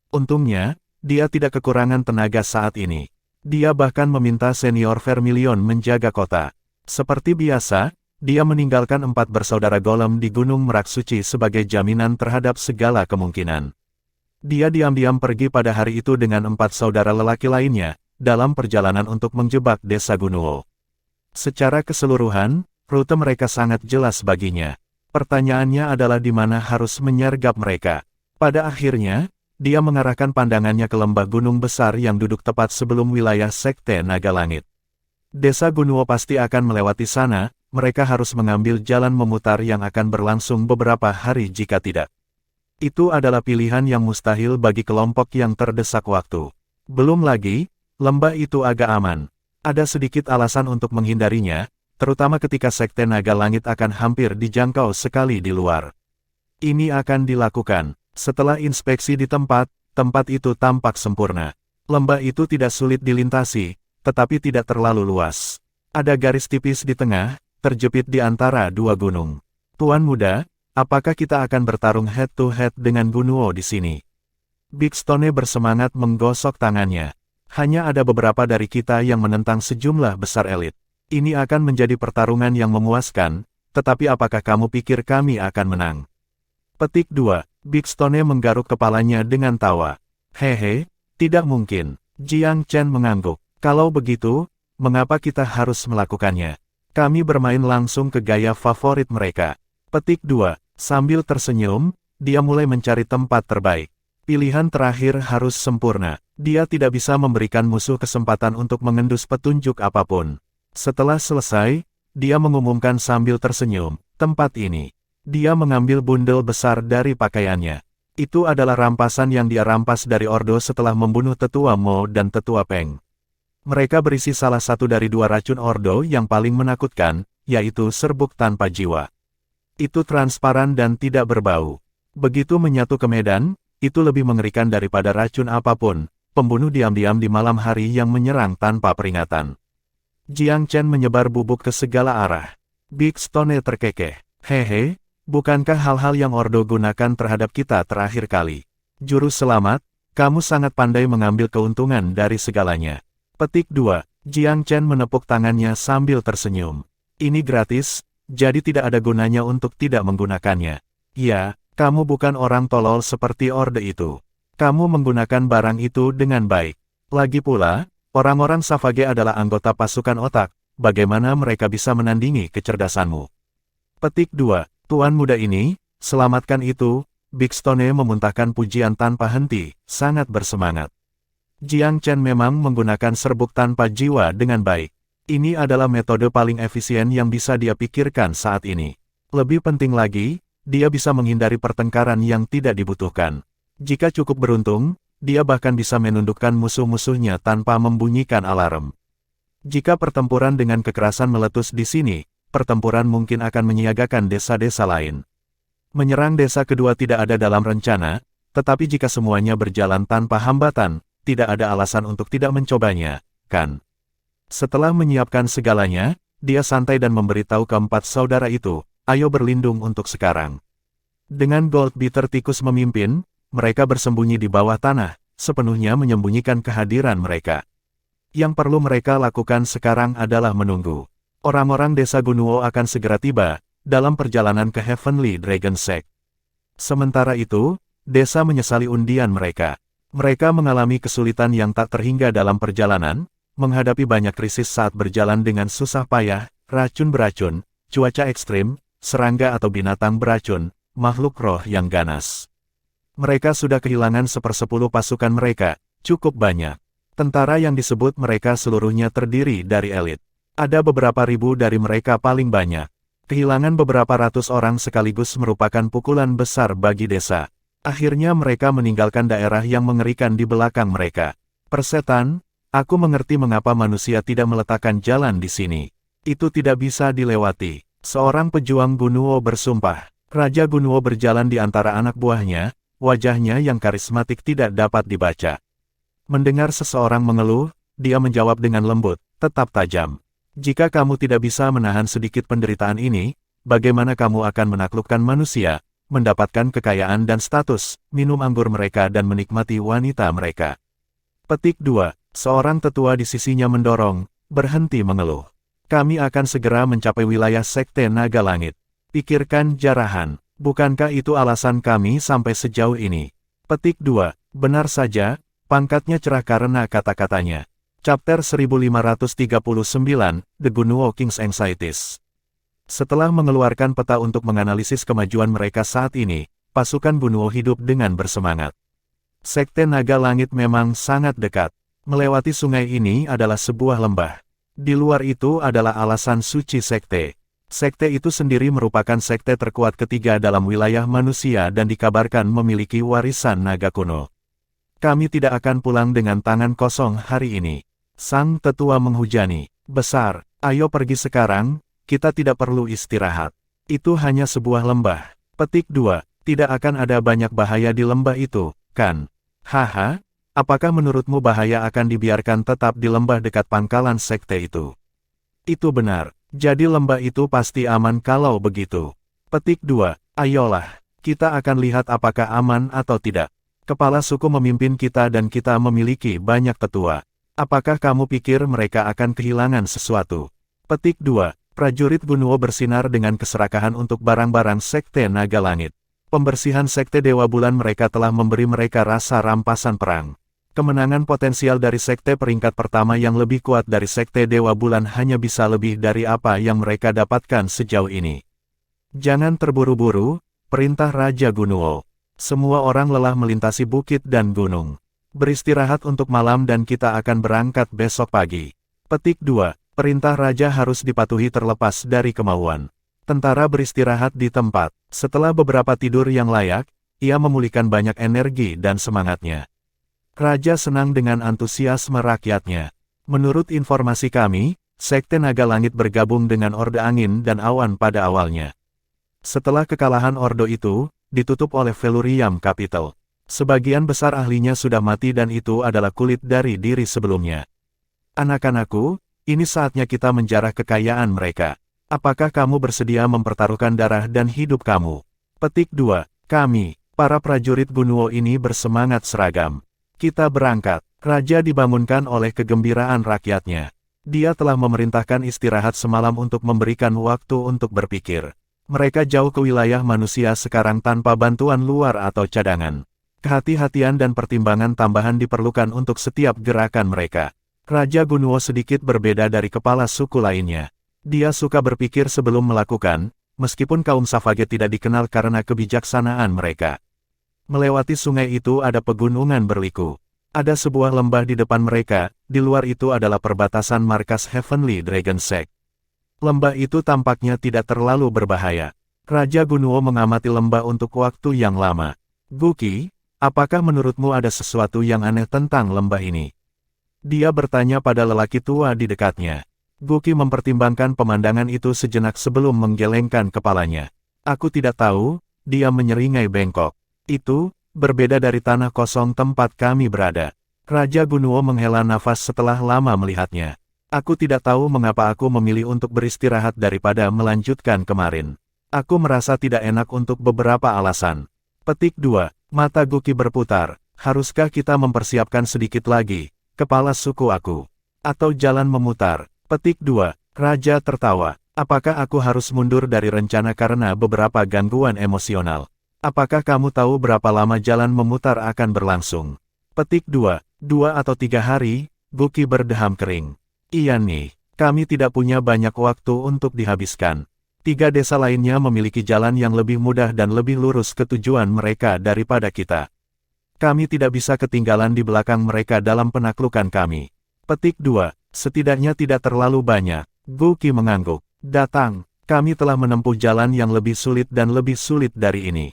Untungnya, dia tidak kekurangan tenaga saat ini. Dia bahkan meminta senior Vermilion menjaga kota. Seperti biasa, dia meninggalkan 4 bersaudara golem di Gunung Merak Suci sebagai jaminan terhadap segala kemungkinan. Dia diam-diam pergi pada hari itu dengan 4 saudara lelaki lainnya, dalam perjalanan untuk menjebak Desa Gunuo. Secara keseluruhan, rute mereka sangat jelas baginya. Pertanyaannya adalah di mana harus menyergap mereka. Pada akhirnya, dia mengarahkan pandangannya ke lembah gunung besar yang duduk tepat sebelum wilayah Sekte Naga Langit. Desa Gunuo pasti akan melewati sana, mereka harus mengambil jalan memutar yang akan berlangsung beberapa hari jika tidak. Itu adalah pilihan yang mustahil bagi kelompok yang terdesak waktu. Belum lagi, lembah itu agak aman. Ada sedikit alasan untuk menghindarinya, terutama ketika Sekte Naga Langit akan hampir dijangkau sekali di luar. Ini akan dilakukan. Setelah inspeksi di tempat itu tampak sempurna. Lembah itu tidak sulit dilintasi, tetapi tidak terlalu luas. Ada garis tipis di tengah, terjepit di antara 2 gunung. Tuan muda, apakah kita akan bertarung head-to-head dengan Gunuo di sini? Big Stone bersemangat menggosok tangannya. Hanya ada beberapa dari kita yang menentang sejumlah besar elit. Ini akan menjadi pertarungan yang memuaskan, tetapi apakah kamu pikir kami akan menang? Petik 2. Big Stone menggaruk kepalanya dengan tawa. Hehe, tidak mungkin. Jiang Chen mengangguk. Kalau begitu, mengapa kita harus melakukannya? Kami bermain langsung ke gaya favorit mereka. Petik 2. Sambil tersenyum, dia mulai mencari tempat terbaik. Pilihan terakhir harus sempurna. Dia tidak bisa memberikan musuh kesempatan untuk mengendus petunjuk apapun. Setelah selesai, dia mengumumkan sambil tersenyum, tempat ini. Dia mengambil bundel besar dari pakaiannya. Itu adalah rampasan yang dia rampas dari Ordo setelah membunuh Tetua Mo dan Tetua Peng. Mereka berisi salah satu dari 2 racun Ordo yang paling menakutkan, yaitu serbuk tanpa jiwa. Itu transparan dan tidak berbau. Begitu menyatu ke medan, itu lebih mengerikan daripada racun apapun, pembunuh diam-diam di malam hari yang menyerang tanpa peringatan. Jiang Chen menyebar bubuk ke segala arah. Big Stone terkekeh. Hehe, bukankah hal-hal yang Ordo gunakan terhadap kita terakhir kali? Juru selamat, kamu sangat pandai mengambil keuntungan dari segalanya. Petik 2. Jiang Chen menepuk tangannya sambil tersenyum. Ini gratis, jadi tidak ada gunanya untuk tidak menggunakannya. Ya, kamu bukan orang tolol seperti Orde itu. Kamu menggunakan barang itu dengan baik. Lagi pula, orang-orang Savage adalah anggota pasukan otak, bagaimana mereka bisa menandingi kecerdasanmu? Petik 2. Tuan muda ini, selamatkan itu. Big Stone memuntahkan pujian tanpa henti, sangat bersemangat. Jiang Chen memang menggunakan serbuk tanpa jiwa dengan baik. Ini adalah metode paling efisien yang bisa dia pikirkan saat ini. Lebih penting lagi, dia bisa menghindari pertengkaran yang tidak dibutuhkan. Jika cukup beruntung, dia bahkan bisa menundukkan musuh-musuhnya tanpa membunyikan alarm. Jika pertempuran dengan kekerasan meletus di sini, pertempuran mungkin akan menyiagakan desa-desa lain. Menyerang desa kedua tidak ada dalam rencana, tetapi jika semuanya berjalan tanpa hambatan, tidak ada alasan untuk tidak mencobanya, kan? Setelah menyiapkan segalanya, dia santai dan memberitahu keempat saudara itu, ayo berlindung untuk sekarang. Dengan Goldbeater tikus memimpin, mereka bersembunyi di bawah tanah, sepenuhnya menyembunyikan kehadiran mereka. Yang perlu mereka lakukan sekarang adalah menunggu. Orang-orang desa Gunuo akan segera tiba, dalam perjalanan ke Heavenly Dragon Sect. Sementara itu, desa menyesali undian mereka. Mereka mengalami kesulitan yang tak terhingga dalam perjalanan, menghadapi banyak krisis saat berjalan dengan susah payah, racun beracun, cuaca ekstrim, serangga atau binatang beracun, makhluk roh yang ganas. Mereka sudah kehilangan 1/10 pasukan mereka, cukup banyak. Tentara yang disebut mereka seluruhnya terdiri dari elit. Ada beberapa ribu dari mereka paling banyak. Kehilangan beberapa ratus orang sekaligus merupakan pukulan besar bagi desa. Akhirnya mereka meninggalkan daerah yang mengerikan di belakang mereka. Persetan, aku mengerti mengapa manusia tidak meletakkan jalan di sini. Itu tidak bisa dilewati. Seorang pejuang Gunuo bersumpah. Raja Gunuo berjalan di antara anak buahnya, wajahnya yang karismatik tidak dapat dibaca. Mendengar seseorang mengeluh, dia menjawab dengan lembut, tetap tajam. Jika kamu tidak bisa menahan sedikit penderitaan ini, bagaimana kamu akan menaklukkan manusia, mendapatkan kekayaan dan status, minum anggur mereka dan menikmati wanita mereka? Petik 2. Seorang tetua di sisinya mendorong, berhenti mengeluh. Kami akan segera mencapai wilayah Sekte Naga Langit. Pikirkan Jarahan, bukankah itu alasan kami sampai sejauh ini? Petik 2. Benar saja, pangkatnya cerah karena kata-katanya. Chapter 1539, The Gunuo King's Anxieties. Setelah mengeluarkan peta untuk menganalisis kemajuan mereka saat ini, pasukan Gunuo hidup dengan bersemangat. Sekte Naga Langit memang sangat dekat. Melewati sungai ini adalah sebuah lembah. Di luar itu adalah alasan suci sekte. Sekte itu sendiri merupakan sekte terkuat ketiga dalam wilayah manusia dan dikabarkan memiliki warisan naga kuno. Kami tidak akan pulang dengan tangan kosong hari ini. Sang tetua menghujani. Besar, ayo pergi sekarang, kita tidak perlu istirahat. Itu hanya sebuah lembah. Petik 2. Tidak akan ada banyak bahaya di lembah itu, kan? Haha, apakah menurutmu bahaya akan dibiarkan tetap di lembah dekat pangkalan sekte itu? Itu benar, jadi lembah itu pasti aman kalau begitu. Petik 2. Ayolah, kita akan lihat apakah aman atau tidak. Kepala suku memimpin kita dan kita memiliki banyak tetua. Apakah kamu pikir mereka akan kehilangan sesuatu? Petik 2. Prajurit Gunuo bersinar dengan keserakahan untuk barang-barang Sekte Naga Langit. Pembersihan Sekte Dewa Bulan mereka telah memberi mereka rasa rampasan perang. Kemenangan potensial dari Sekte peringkat pertama yang lebih kuat dari Sekte Dewa Bulan hanya bisa lebih dari apa yang mereka dapatkan sejauh ini. Jangan terburu-buru, perintah Raja Gunuo. Semua orang lelah melintasi bukit dan gunung. Beristirahat untuk malam dan kita akan berangkat besok pagi. Petik 2. Perintah raja harus dipatuhi terlepas dari kemauan. Tentara beristirahat di tempat. Setelah beberapa tidur yang layak, ia memulihkan banyak energi dan semangatnya. Raja senang dengan antusiasme rakyatnya. Menurut informasi kami, Sekte Naga Langit bergabung dengan Orde Angin dan Awan pada awalnya. Setelah kekalahan Ordo itu, ditutup oleh Velurium Capital. Sebagian besar ahlinya sudah mati dan itu adalah kulit dari diri sebelumnya. Anak-anakku, ini saatnya kita menjarah kekayaan mereka. Apakah kamu bersedia mempertaruhkan darah dan hidup kamu? Petik 2. Kami, para prajurit Gunuo ini bersemangat seragam. Kita berangkat. Raja dibangunkan oleh kegembiraan rakyatnya. Dia telah memerintahkan istirahat semalam untuk memberikan waktu untuk berpikir. Mereka jauh ke wilayah manusia sekarang tanpa bantuan luar atau cadangan. Kehati-hatian dan pertimbangan tambahan diperlukan untuk setiap gerakan mereka. Raja Gunuo sedikit berbeda dari kepala suku lainnya. Dia suka berpikir sebelum melakukan, meskipun kaum Savage tidak dikenal karena kebijaksanaan mereka. Melewati sungai itu ada pegunungan berliku. Ada sebuah lembah di depan mereka, di luar itu adalah perbatasan markas Heavenly Dragon Sect. Lembah itu tampaknya tidak terlalu berbahaya. Raja Gunuo mengamati lembah untuk waktu yang lama. Guki, apakah menurutmu ada sesuatu yang aneh tentang lembah ini? Dia bertanya pada lelaki tua di dekatnya. Guki mempertimbangkan pemandangan itu sejenak sebelum menggelengkan kepalanya. Aku tidak tahu, dia menyeringai bengkok. Itu, berbeda dari tanah kosong tempat kami berada. Raja Gunuo menghela nafas setelah lama melihatnya. Aku tidak tahu mengapa aku memilih untuk beristirahat daripada melanjutkan kemarin. Aku merasa tidak enak untuk beberapa alasan. Petik 2. Mata Guki berputar. Haruskah kita mempersiapkan sedikit lagi, kepala suku aku? Atau jalan memutar? Petik 2. Raja tertawa. Apakah aku harus mundur dari rencana karena beberapa gangguan emosional? Apakah kamu tahu berapa lama jalan memutar akan berlangsung? Petik 2. 2 atau 3 hari, Guki berdeham kering. Iya nih, kami tidak punya banyak waktu untuk dihabiskan. 3 desa lainnya memiliki jalan yang lebih mudah dan lebih lurus ke tujuan mereka daripada kita. Kami tidak bisa ketinggalan di belakang mereka dalam penaklukan kami. Petik 2. Setidaknya tidak terlalu banyak, Guki mengangguk. Datang, kami telah menempuh jalan yang lebih sulit dan lebih sulit dari ini.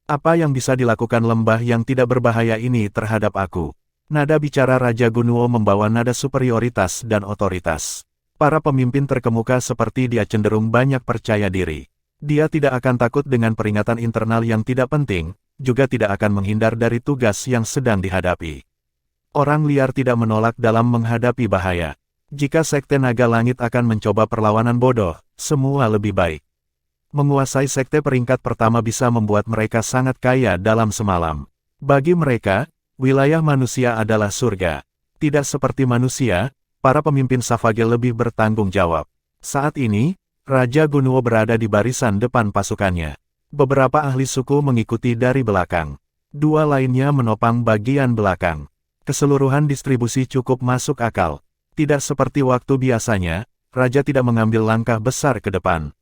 Apa yang bisa dilakukan lembah yang tidak berbahaya ini terhadap aku? Nada bicara Raja Gunuo membawa nada superioritas dan otoritas. Para pemimpin terkemuka seperti dia cenderung banyak percaya diri. Dia tidak akan takut dengan peringatan internal yang tidak penting, juga tidak akan menghindar dari tugas yang sedang dihadapi. Orang liar tidak menolak dalam menghadapi bahaya. Jika Sekte Naga Langit akan mencoba perlawanan bodoh, semua lebih baik. Menguasai sekte peringkat pertama bisa membuat mereka sangat kaya dalam semalam. Bagi mereka, wilayah manusia adalah surga. Tidak seperti manusia, para pemimpin Savage lebih bertanggung jawab. Saat ini, Raja Gunuo berada di barisan depan pasukannya. Beberapa ahli suku mengikuti dari belakang. Dua lainnya menopang bagian belakang. Keseluruhan distribusi cukup masuk akal. Tidak seperti waktu biasanya, Raja tidak mengambil langkah besar ke depan.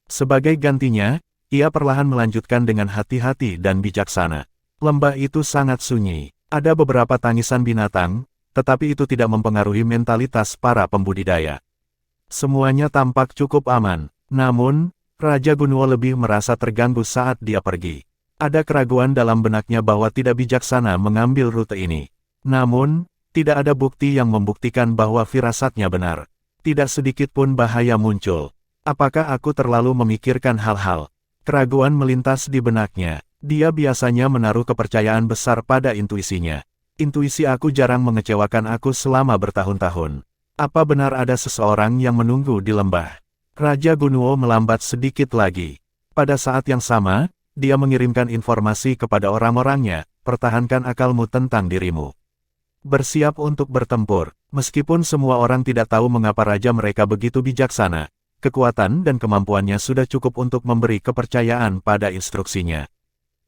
Sebagai gantinya, ia perlahan melanjutkan dengan hati-hati dan bijaksana. Lembah itu sangat sunyi. Ada beberapa tangisan binatang, tetapi itu tidak mempengaruhi mentalitas para pembudidaya. Semuanya tampak cukup aman. Namun, Raja Gunuo lebih merasa terganggu saat dia pergi. Ada keraguan dalam benaknya bahwa tidak bijaksana mengambil rute ini. Namun, tidak ada bukti yang membuktikan bahwa firasatnya benar. Tidak sedikit pun bahaya muncul. Apakah aku terlalu memikirkan hal-hal? Keraguan melintas di benaknya. Dia biasanya menaruh kepercayaan besar pada intuisinya. Intuisi aku jarang mengecewakan aku selama bertahun-tahun. Apa benar ada seseorang yang menunggu di lembah? Raja Gunuo melambat sedikit lagi. Pada saat yang sama, dia mengirimkan informasi kepada orang-orangnya, pertahankan akalmu tentang dirimu. Bersiap untuk bertempur. Meskipun semua orang tidak tahu mengapa raja mereka begitu bijaksana, kekuatan dan kemampuannya sudah cukup untuk memberi kepercayaan pada instruksinya.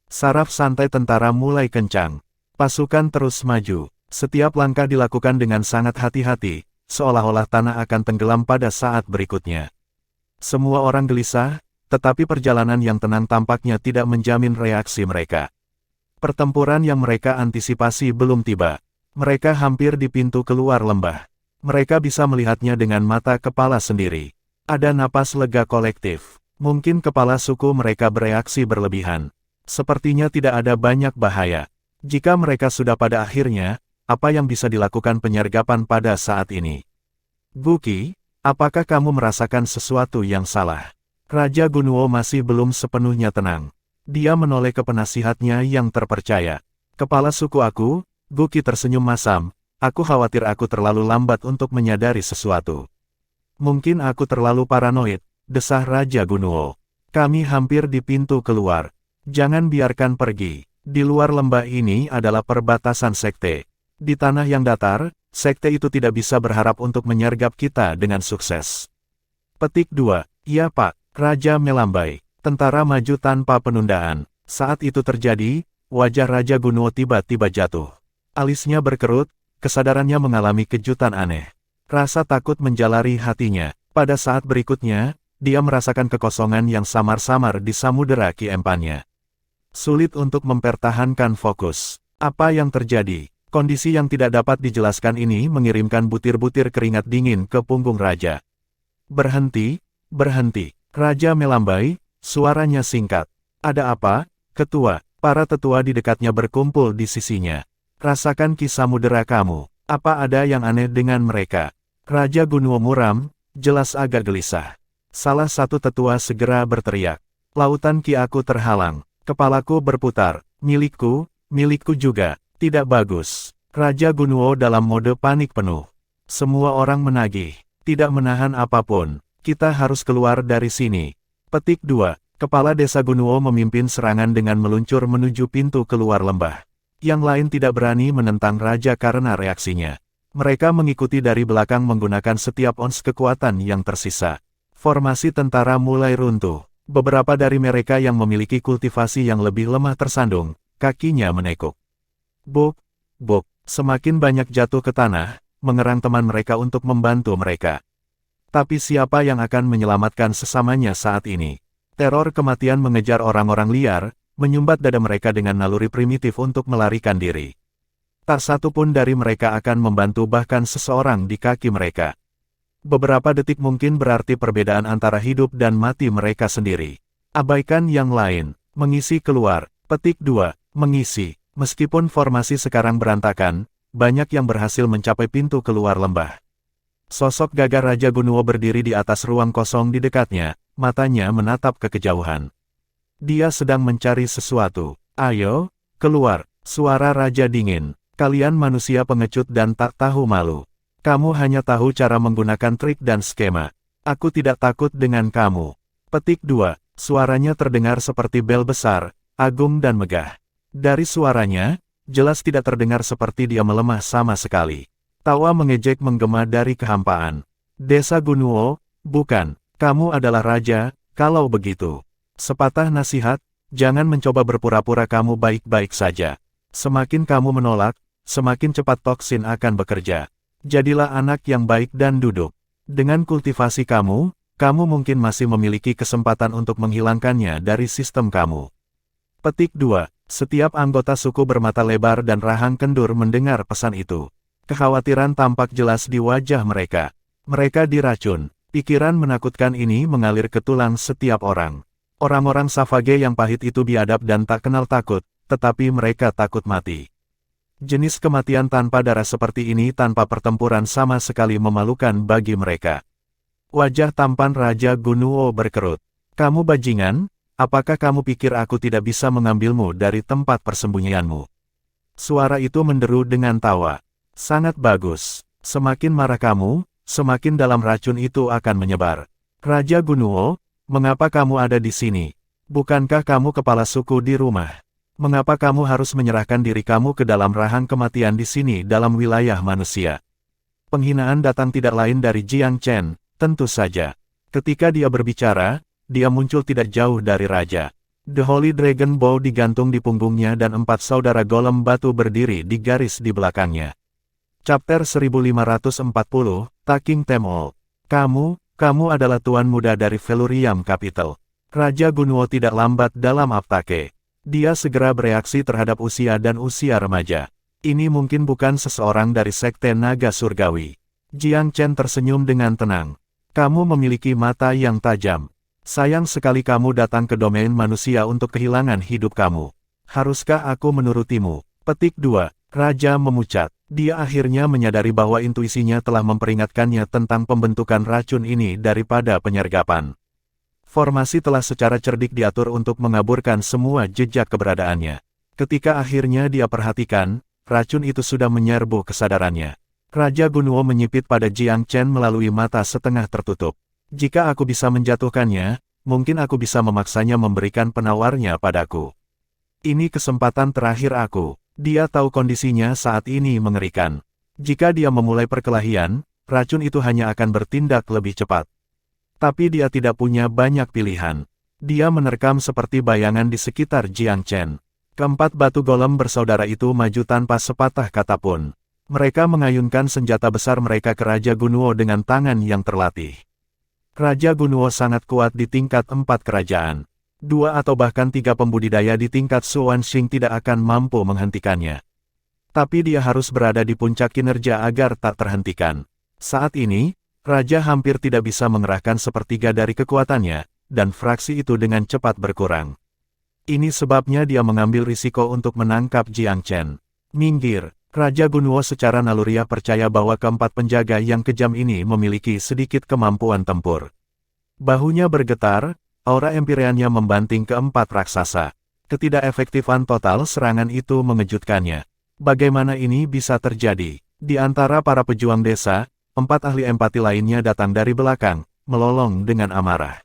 Saraf santai tentara mulai kencang. Pasukan terus maju. Setiap langkah dilakukan dengan sangat hati-hati, seolah-olah tanah akan tenggelam pada saat berikutnya. Semua orang gelisah, tetapi perjalanan yang tenang tampaknya tidak menjamin reaksi mereka. Pertempuran yang mereka antisipasi belum tiba. Mereka hampir di pintu keluar lembah. Mereka bisa melihatnya dengan mata kepala sendiri. Ada napas lega kolektif. Mungkin kepala suku mereka bereaksi berlebihan. Sepertinya tidak ada banyak bahaya. Jika mereka sudah pada akhirnya, apa yang bisa dilakukan penyergapan pada saat ini? Guki, apakah kamu merasakan sesuatu yang salah? Raja Gunuo masih belum sepenuhnya tenang. Dia menoleh ke penasihatnya yang terpercaya. Kepala suku aku, Guki tersenyum masam, aku khawatir aku terlalu lambat untuk menyadari sesuatu. Mungkin aku terlalu paranoid, desah Raja Gunuo. Kami hampir di pintu keluar. Jangan biarkan pergi. Di luar lembah ini adalah perbatasan sekte. Di tanah yang datar, sekte itu tidak bisa berharap untuk menyergap kita dengan sukses. Petik 2. Iya Pak, Raja melambai. Tentara maju tanpa penundaan. Saat itu terjadi, wajah Raja Gunuo tiba-tiba jatuh. Alisnya berkerut, kesadarannya mengalami kejutan aneh. Rasa takut menjalari hatinya. Pada saat berikutnya, dia merasakan kekosongan yang samar-samar di samudera Ki-Empannya. Sulit untuk mempertahankan fokus. Apa yang terjadi? Kondisi yang tidak dapat dijelaskan ini mengirimkan butir-butir keringat dingin ke punggung Raja. Berhenti, berhenti. Raja melambai, suaranya singkat. Ada apa, Ketua? Para tetua di dekatnya berkumpul di sisinya. Rasakan Ki Samudera kamu. Apa ada yang aneh dengan mereka? Raja Gunuo muram, jelas agak gelisah. Salah satu tetua segera berteriak. Lautan Ki aku terhalang. Kepalaku berputar. Milikku juga. Tidak bagus. Raja Gunuo dalam mode panik penuh. Semua orang menagih. Tidak menahan apapun. Kita harus keluar dari sini. Petik 2. Kepala desa Gunuo memimpin serangan dengan meluncur menuju pintu keluar lembah. Yang lain tidak berani menentang raja karena reaksinya. Mereka mengikuti dari belakang menggunakan setiap ons kekuatan yang tersisa. Formasi tentara mulai runtuh. Beberapa dari mereka yang memiliki kultivasi yang lebih lemah tersandung, kakinya menekuk. Buk, buk, semakin banyak jatuh ke tanah, mengerang teman mereka untuk membantu mereka. Tapi siapa yang akan menyelamatkan sesamanya saat ini? Teror kematian mengejar orang-orang liar, menyumbat dada mereka dengan naluri primitif untuk melarikan diri. Tak satu pun dari mereka akan membantu bahkan seseorang di kaki mereka. Beberapa detik mungkin berarti perbedaan antara hidup dan mati mereka sendiri. Abaikan yang lain. Mengisi keluar. Petik 2. Mengisi. Meskipun formasi sekarang berantakan, banyak yang berhasil mencapai pintu keluar lembah. Sosok gagah Raja Gunuo berdiri di atas ruang kosong di dekatnya, matanya menatap ke kejauhan. Dia sedang mencari sesuatu. Ayo, keluar. Suara Raja dingin. Kalian manusia pengecut dan tak tahu malu. Kamu hanya tahu cara menggunakan trik dan skema. Aku tidak takut dengan kamu. Petik 2. Suaranya terdengar seperti bel besar, agung dan megah. Dari suaranya, jelas tidak terdengar seperti dia melemah sama sekali. Tawa mengejek menggema dari kehampaan. Desa Gunuo, bukan, kamu adalah raja, kalau begitu. Sepatah nasihat, jangan mencoba berpura-pura kamu baik-baik saja. Semakin kamu menolak, semakin cepat toksin akan bekerja. Jadilah anak yang baik dan duduk. Dengan kultivasi kamu mungkin masih memiliki kesempatan untuk menghilangkannya dari sistem kamu. Petik 2. Setiap anggota suku bermata lebar dan rahang kendur mendengar pesan itu. Kekhawatiran tampak jelas di wajah mereka. Mereka diracun. Pikiran menakutkan ini mengalir ke tulang setiap orang. Orang-orang Savage yang pahit itu biadab dan tak kenal takut, tetapi mereka takut mati. Jenis kematian tanpa darah seperti ini tanpa pertempuran sama sekali memalukan bagi mereka. Wajah tampan Raja Gunuo berkerut. Kamu bajingan, apakah kamu pikir aku tidak bisa mengambilmu dari tempat persembunyianmu? Suara itu menderu dengan tawa. Sangat bagus. Semakin marah kamu, semakin dalam racun itu akan menyebar. Raja Gunuo, mengapa kamu ada di sini? Bukankah kamu kepala suku di rumah? Mengapa kamu harus menyerahkan diri kamu ke dalam rahang kematian di sini dalam wilayah manusia? Penghinaan datang tidak lain dari Jiang Chen, tentu saja. Ketika dia berbicara, dia muncul tidak jauh dari raja. The Holy Dragon Bow digantung di punggungnya dan 4 saudara golem batu berdiri di garis di belakangnya. Chapter 1540, Taking Them All. Kamu adalah tuan muda dari Velurium Capital. Raja Gunuo tidak lambat dalam aptake. Dia segera bereaksi terhadap usia dan usia remaja. Ini mungkin bukan seseorang dari Sekte Naga Surgawi. Jiang Chen tersenyum dengan tenang. Kamu memiliki mata yang tajam. Sayang sekali kamu datang ke domain manusia untuk kehilangan hidup kamu. Haruskah aku menurutimu? Petik 2. Raja memucat. Dia akhirnya menyadari bahwa intuisinya telah memperingatkannya tentang pembentukan racun ini daripada penyergapan. Formasi telah secara cerdik diatur untuk mengaburkan semua jejak keberadaannya. Ketika akhirnya dia perhatikan, racun itu sudah menyerbu kesadarannya. Raja Gunuo menyipit pada Jiang Chen melalui mata setengah tertutup. Jika aku bisa menjatuhkannya, mungkin aku bisa memaksanya memberikan penawarnya padaku. Ini kesempatan terakhir aku. Dia tahu kondisinya saat ini mengerikan. Jika dia memulai perkelahian, racun itu hanya akan bertindak lebih cepat. Tapi dia tidak punya banyak pilihan. Dia menerkam seperti bayangan di sekitar Jiang Chen. Keempat batu golem bersaudara itu maju tanpa sepatah kata pun. Mereka mengayunkan senjata besar mereka ke Raja Gunuo dengan tangan yang terlatih. Raja Gunuo sangat kuat di tingkat 4 kerajaan. 2 atau bahkan 3 pembudidaya di tingkat Suanxing tidak akan mampu menghentikannya. Tapi dia harus berada di puncak kinerja agar tak terhentikan. Saat ini, Raja hampir tidak bisa mengerahkan sepertiga dari kekuatannya, dan fraksi itu dengan cepat berkurang. Ini sebabnya dia mengambil risiko untuk menangkap Jiang Chen. Minggir, Raja Gunuo secara naluriah percaya bahwa keempat penjaga yang kejam ini memiliki sedikit kemampuan tempur. Bahunya bergetar, aura empyreannya membanting keempat raksasa. Ketidakefektifan total serangan itu mengejutkannya. Bagaimana ini bisa terjadi? Di antara para pejuang desa, 4 ahli empati lainnya datang dari belakang, melolong dengan amarah.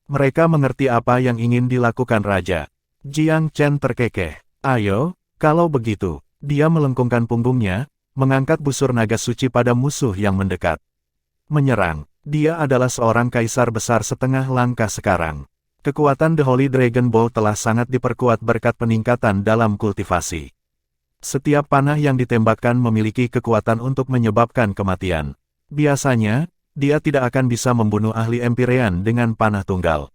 Mereka mengerti apa yang ingin dilakukan Raja. Jiang Chen terkekeh. Ayo, kalau begitu. Dia melengkungkan punggungnya, mengangkat busur naga suci pada musuh yang mendekat. Menyerang. Dia adalah seorang kaisar besar setengah langkah sekarang. Kekuatan The Holy Dragon Ball telah sangat diperkuat berkat peningkatan dalam kultivasi. Setiap panah yang ditembakkan memiliki kekuatan untuk menyebabkan kematian. Biasanya, dia tidak akan bisa membunuh ahli Empyrean dengan panah tunggal.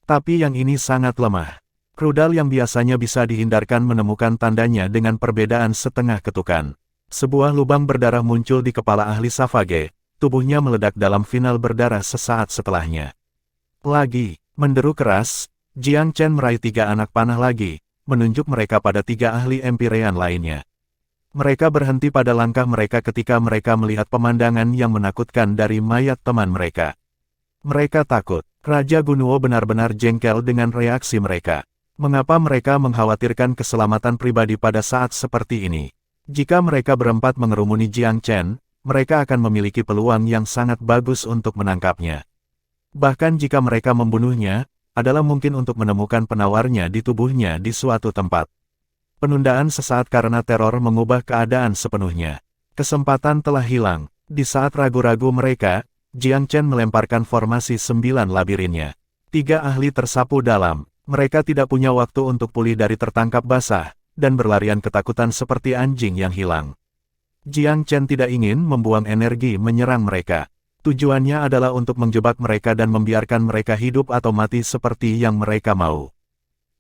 Tapi yang ini sangat lemah. Rudal yang biasanya bisa dihindarkan menemukan tandanya dengan perbedaan setengah ketukan. Sebuah lubang berdarah muncul di kepala ahli Savage, tubuhnya meledak dalam final berdarah sesaat setelahnya. Lagi, menderu keras, Jiang Chen meraih 3 anak panah lagi, menunjuk mereka pada 3 ahli Empyrean lainnya. Mereka berhenti pada langkah mereka ketika mereka melihat pemandangan yang menakutkan dari mayat teman mereka. Mereka takut. Raja Gunuo benar-benar jengkel dengan reaksi mereka. Mengapa mereka mengkhawatirkan keselamatan pribadi pada saat seperti ini? Jika mereka berempat mengerumuni Jiang Chen, mereka akan memiliki peluang yang sangat bagus untuk menangkapnya. Bahkan jika mereka membunuhnya, adalah mungkin untuk menemukan penawarnya di tubuhnya di suatu tempat. Penundaan sesaat karena teror mengubah keadaan sepenuhnya. Kesempatan telah hilang. Di saat ragu-ragu mereka, Jiang Chen melemparkan formasi 9 labirinnya. 3 ahli tersapu dalam. Mereka tidak punya waktu untuk pulih dari tertangkap basah, dan berlarian ketakutan seperti anjing yang hilang. Jiang Chen tidak ingin membuang energi menyerang mereka. Tujuannya adalah untuk menjebak mereka dan membiarkan mereka hidup atau mati seperti yang mereka mau.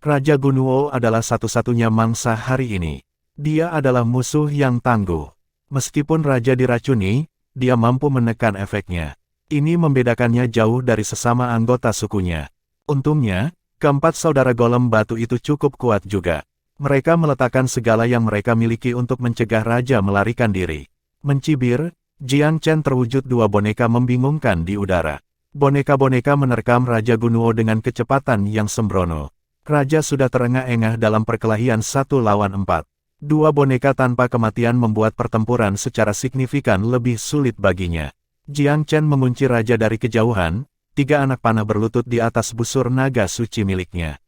Raja Gunuo adalah satu-satunya mangsa hari ini. Dia adalah musuh yang tangguh. Meskipun raja diracuni, dia mampu menekan efeknya. Ini membedakannya jauh dari sesama anggota sukunya. Untungnya, keempat saudara golem batu itu cukup kuat juga. Mereka meletakkan segala yang mereka miliki untuk mencegah raja melarikan diri. Mencibir, Jiang Chen terwujud 2 boneka membingungkan di udara. Boneka-boneka menerkam Raja Gunuo dengan kecepatan yang sembrono. Raja sudah terengah-engah dalam perkelahian 1 lawan 4. 2 boneka tanpa kematian membuat pertempuran secara signifikan lebih sulit baginya. Jiang Chen mengunci raja dari kejauhan. 3 anak panah berlutut di atas busur naga suci miliknya.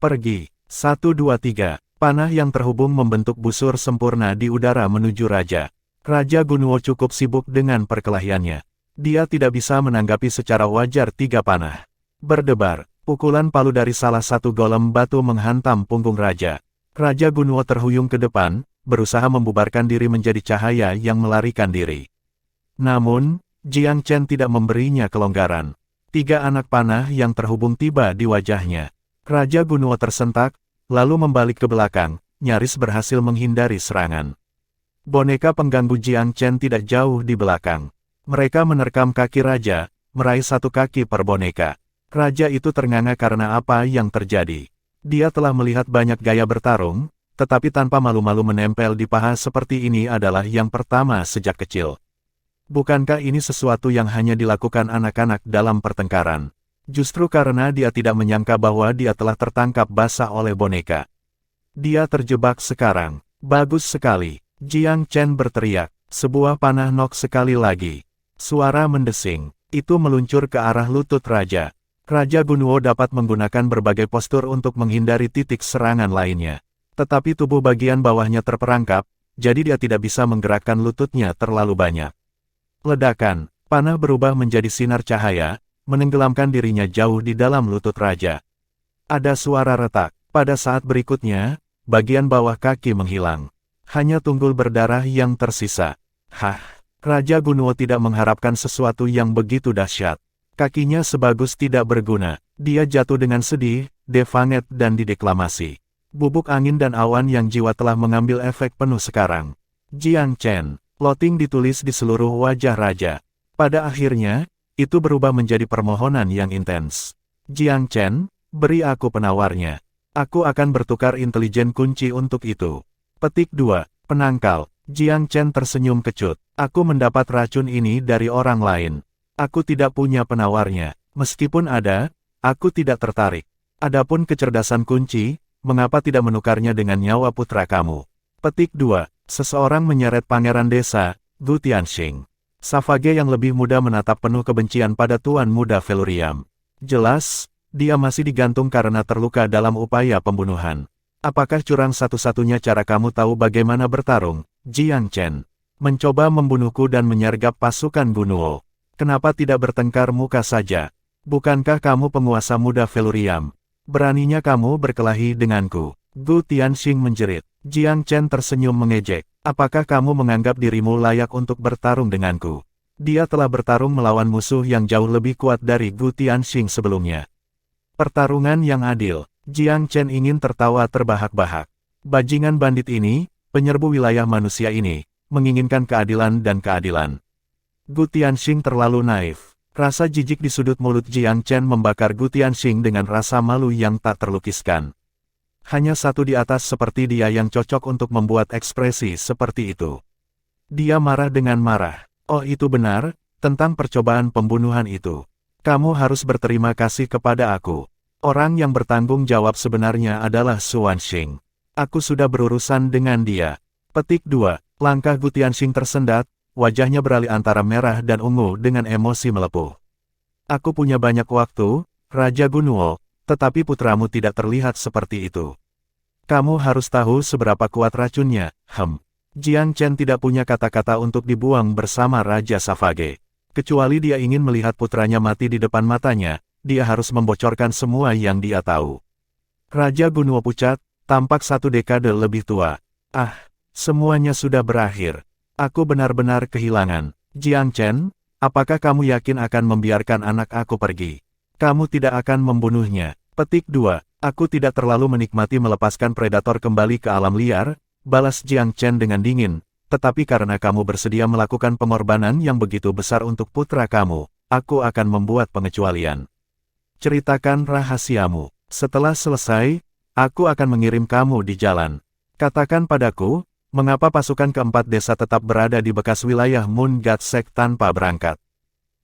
Pergi. 1, 2, 3. Panah yang terhubung membentuk busur sempurna di udara menuju raja. Raja Gunuo cukup sibuk dengan perkelahiannya. Dia tidak bisa menanggapi secara wajar 3 panah. Berdebar, pukulan palu dari salah satu golem batu menghantam punggung raja. Raja Gunuo terhuyung ke depan, berusaha membubarkan diri menjadi cahaya yang melarikan diri. Namun, Jiang Chen tidak memberinya kelonggaran. 3 anak panah yang terhubung tiba di wajahnya. Raja Gunuo tersentak, lalu membalik ke belakang, nyaris berhasil menghindari serangan. Boneka pengganggu Jiang Chen tidak jauh di belakang. Mereka menerkam kaki raja, meraih 1 kaki per boneka. Raja itu ternganga karena apa yang terjadi. Dia telah melihat banyak gaya bertarung, tetapi tanpa malu-malu menempel di paha seperti ini adalah yang pertama sejak kecil. Bukankah ini sesuatu yang hanya dilakukan anak-anak dalam pertengkaran? Justru karena dia tidak menyangka bahwa dia telah tertangkap basah oleh boneka. Dia terjebak sekarang. Bagus sekali. Jiang Chen berteriak. Sebuah panah nok sekali lagi. Suara mendesing. Itu meluncur ke arah lutut raja. Raja Gunuo dapat menggunakan berbagai postur untuk menghindari titik serangan lainnya. Tetapi tubuh bagian bawahnya terperangkap, jadi dia tidak bisa menggerakkan lututnya terlalu banyak. Ledakan, panah berubah menjadi sinar cahaya, menenggelamkan dirinya jauh di dalam lutut raja. Ada suara retak. Pada saat berikutnya, bagian bawah kaki menghilang. Hanya tunggul berdarah yang tersisa. Hah, Raja Gunuo tidak mengharapkan sesuatu yang begitu dahsyat. Kakinya sebagus tidak berguna. Dia jatuh dengan sedih, defanget dan dideklamasi. Bubuk angin dan awan yang jiwa telah mengambil efek penuh sekarang. Jiang Chen. Loting ditulis di seluruh wajah raja. Pada akhirnya, itu berubah menjadi permohonan yang intens. Jiang Chen, beri aku penawarnya. Aku akan bertukar intelijen kunci untuk itu. Petik 2. Penangkal. Jiang Chen tersenyum kecut. Aku mendapat racun ini dari orang lain. Aku tidak punya penawarnya. Meskipun ada, aku tidak tertarik. Adapun kecerdasan kunci, mengapa tidak menukarnya dengan nyawa putra kamu? Petik 2. Seseorang menyeret pangeran desa, Gu Tianxing. Savage yang lebih muda menatap penuh kebencian pada Tuan Muda Velurium. Jelas, dia masih digantung karena terluka dalam upaya pembunuhan. Apakah curang satu-satunya cara kamu tahu bagaimana bertarung, Jiang Chen? Mencoba membunuhku dan menyergap pasukan Gunuo. Kenapa tidak bertengkar muka saja? Bukankah kamu penguasa Muda Velurium? Beraninya kamu berkelahi denganku. Gu Tianxing menjerit. Jiang Chen tersenyum mengejek. Apakah kamu menganggap dirimu layak untuk bertarung denganku? Dia telah bertarung melawan musuh yang jauh lebih kuat dari Gu Tianxing sebelumnya. Pertarungan yang adil. Jiang Chen ingin tertawa terbahak-bahak. Bajingan bandit ini, penyerbu wilayah manusia ini, menginginkan keadilan dan keadilan. Gu Tianxing terlalu naif. Rasa jijik di sudut mulut Jiang Chen membakar Gu Tianxing dengan rasa malu yang tak terlukiskan. Hanya satu di atas seperti dia yang cocok untuk membuat ekspresi seperti itu. Dia marah dengan marah. Oh itu benar, tentang percobaan pembunuhan itu. Kamu harus berterima kasih kepada aku. Orang yang bertanggung jawab sebenarnya adalah Su Wanxing. Aku sudah berurusan dengan dia. Petik 2. Langkah Gu Tianxing tersendat, wajahnya beralih antara merah dan ungu dengan emosi melepuh. Aku punya banyak waktu, Raja Gunuo, tetapi putramu tidak terlihat seperti itu. Kamu harus tahu seberapa kuat racunnya, Jiang Chen tidak punya kata-kata untuk dibuang bersama Raja Savage. Kecuali dia ingin melihat putranya mati di depan matanya, dia harus membocorkan semua yang dia tahu. Raja Gunuo pucat, tampak 1 dekade lebih tua. Semuanya sudah berakhir. Aku benar-benar kehilangan. Jiang Chen, apakah kamu yakin akan membiarkan anak aku pergi? Kamu tidak akan membunuhnya. Petik 2. Aku tidak terlalu menikmati melepaskan predator kembali ke alam liar, balas Jiang Chen dengan dingin, tetapi karena kamu bersedia melakukan pengorbanan yang begitu besar untuk putra kamu, aku akan membuat pengecualian. Ceritakan rahasiamu. Setelah selesai, aku akan mengirim kamu di jalan. Katakan padaku, mengapa pasukan keempat desa tetap berada di bekas wilayah Moon God Sect tanpa berangkat?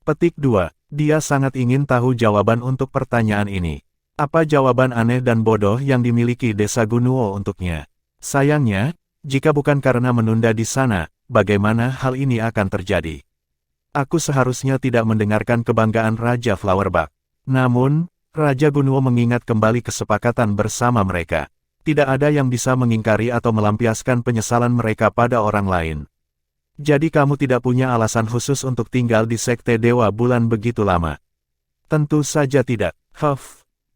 Petik 2. Dia sangat ingin tahu jawaban untuk pertanyaan ini. Apa jawaban aneh dan bodoh yang dimiliki desa Gunuo untuknya? Sayangnya, jika bukan karena menunda di sana, bagaimana hal ini akan terjadi? Aku seharusnya tidak mendengarkan kebanggaan Raja Flowerbach. Namun, Raja Gunuo mengingat kembali kesepakatan bersama mereka. Tidak ada yang bisa mengingkari atau melampiaskan penyesalan mereka pada orang lain. Jadi kamu tidak punya alasan khusus untuk tinggal di Sekte Dewa Bulan begitu lama? Tentu saja tidak.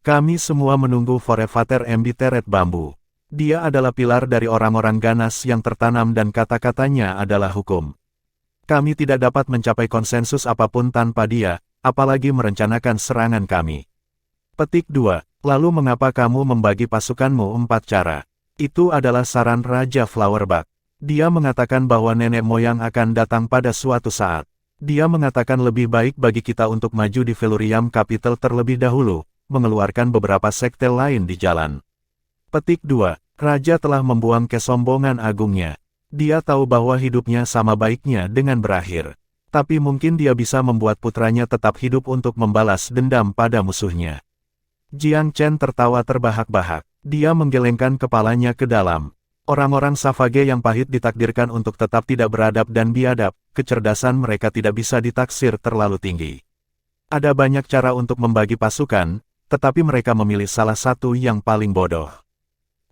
Kami semua menunggu Forefather Embittered Bambu. Dia adalah pilar dari orang-orang ganas yang tertanam dan kata-katanya adalah hukum. Kami tidak dapat mencapai konsensus apapun tanpa dia, apalagi merencanakan serangan kami. Petik 2. Lalu mengapa kamu membagi pasukanmu 4 cara? Itu adalah saran Raja Flowerbach. Dia mengatakan bahwa nenek moyang akan datang pada suatu saat. Dia mengatakan lebih baik bagi kita untuk maju di Velurium Capital terlebih dahulu, mengeluarkan beberapa sekte lain di jalan. Petik 2. Raja telah membuang kesombongan agungnya. Dia tahu bahwa hidupnya sama baiknya dengan berakhir. Tapi mungkin dia bisa membuat putranya tetap hidup untuk membalas dendam pada musuhnya. Jiang Chen tertawa terbahak-bahak. Dia menggelengkan kepalanya ke dalam. Orang-orang Savage yang pahit ditakdirkan untuk tetap tidak beradab dan biadab, kecerdasan mereka tidak bisa ditaksir terlalu tinggi. Ada banyak cara untuk membagi pasukan, tetapi mereka memilih salah satu yang paling bodoh.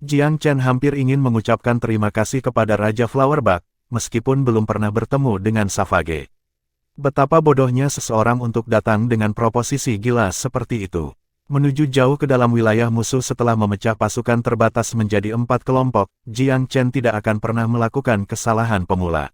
Jiang Chen hampir ingin mengucapkan terima kasih kepada Raja Flowerbach, meskipun belum pernah bertemu dengan Savage. Betapa bodohnya seseorang untuk datang dengan proposisi gila seperti itu. Menuju jauh ke dalam wilayah musuh setelah memecah pasukan terbatas menjadi 4 kelompok, Jiang Chen tidak akan pernah melakukan kesalahan pemula.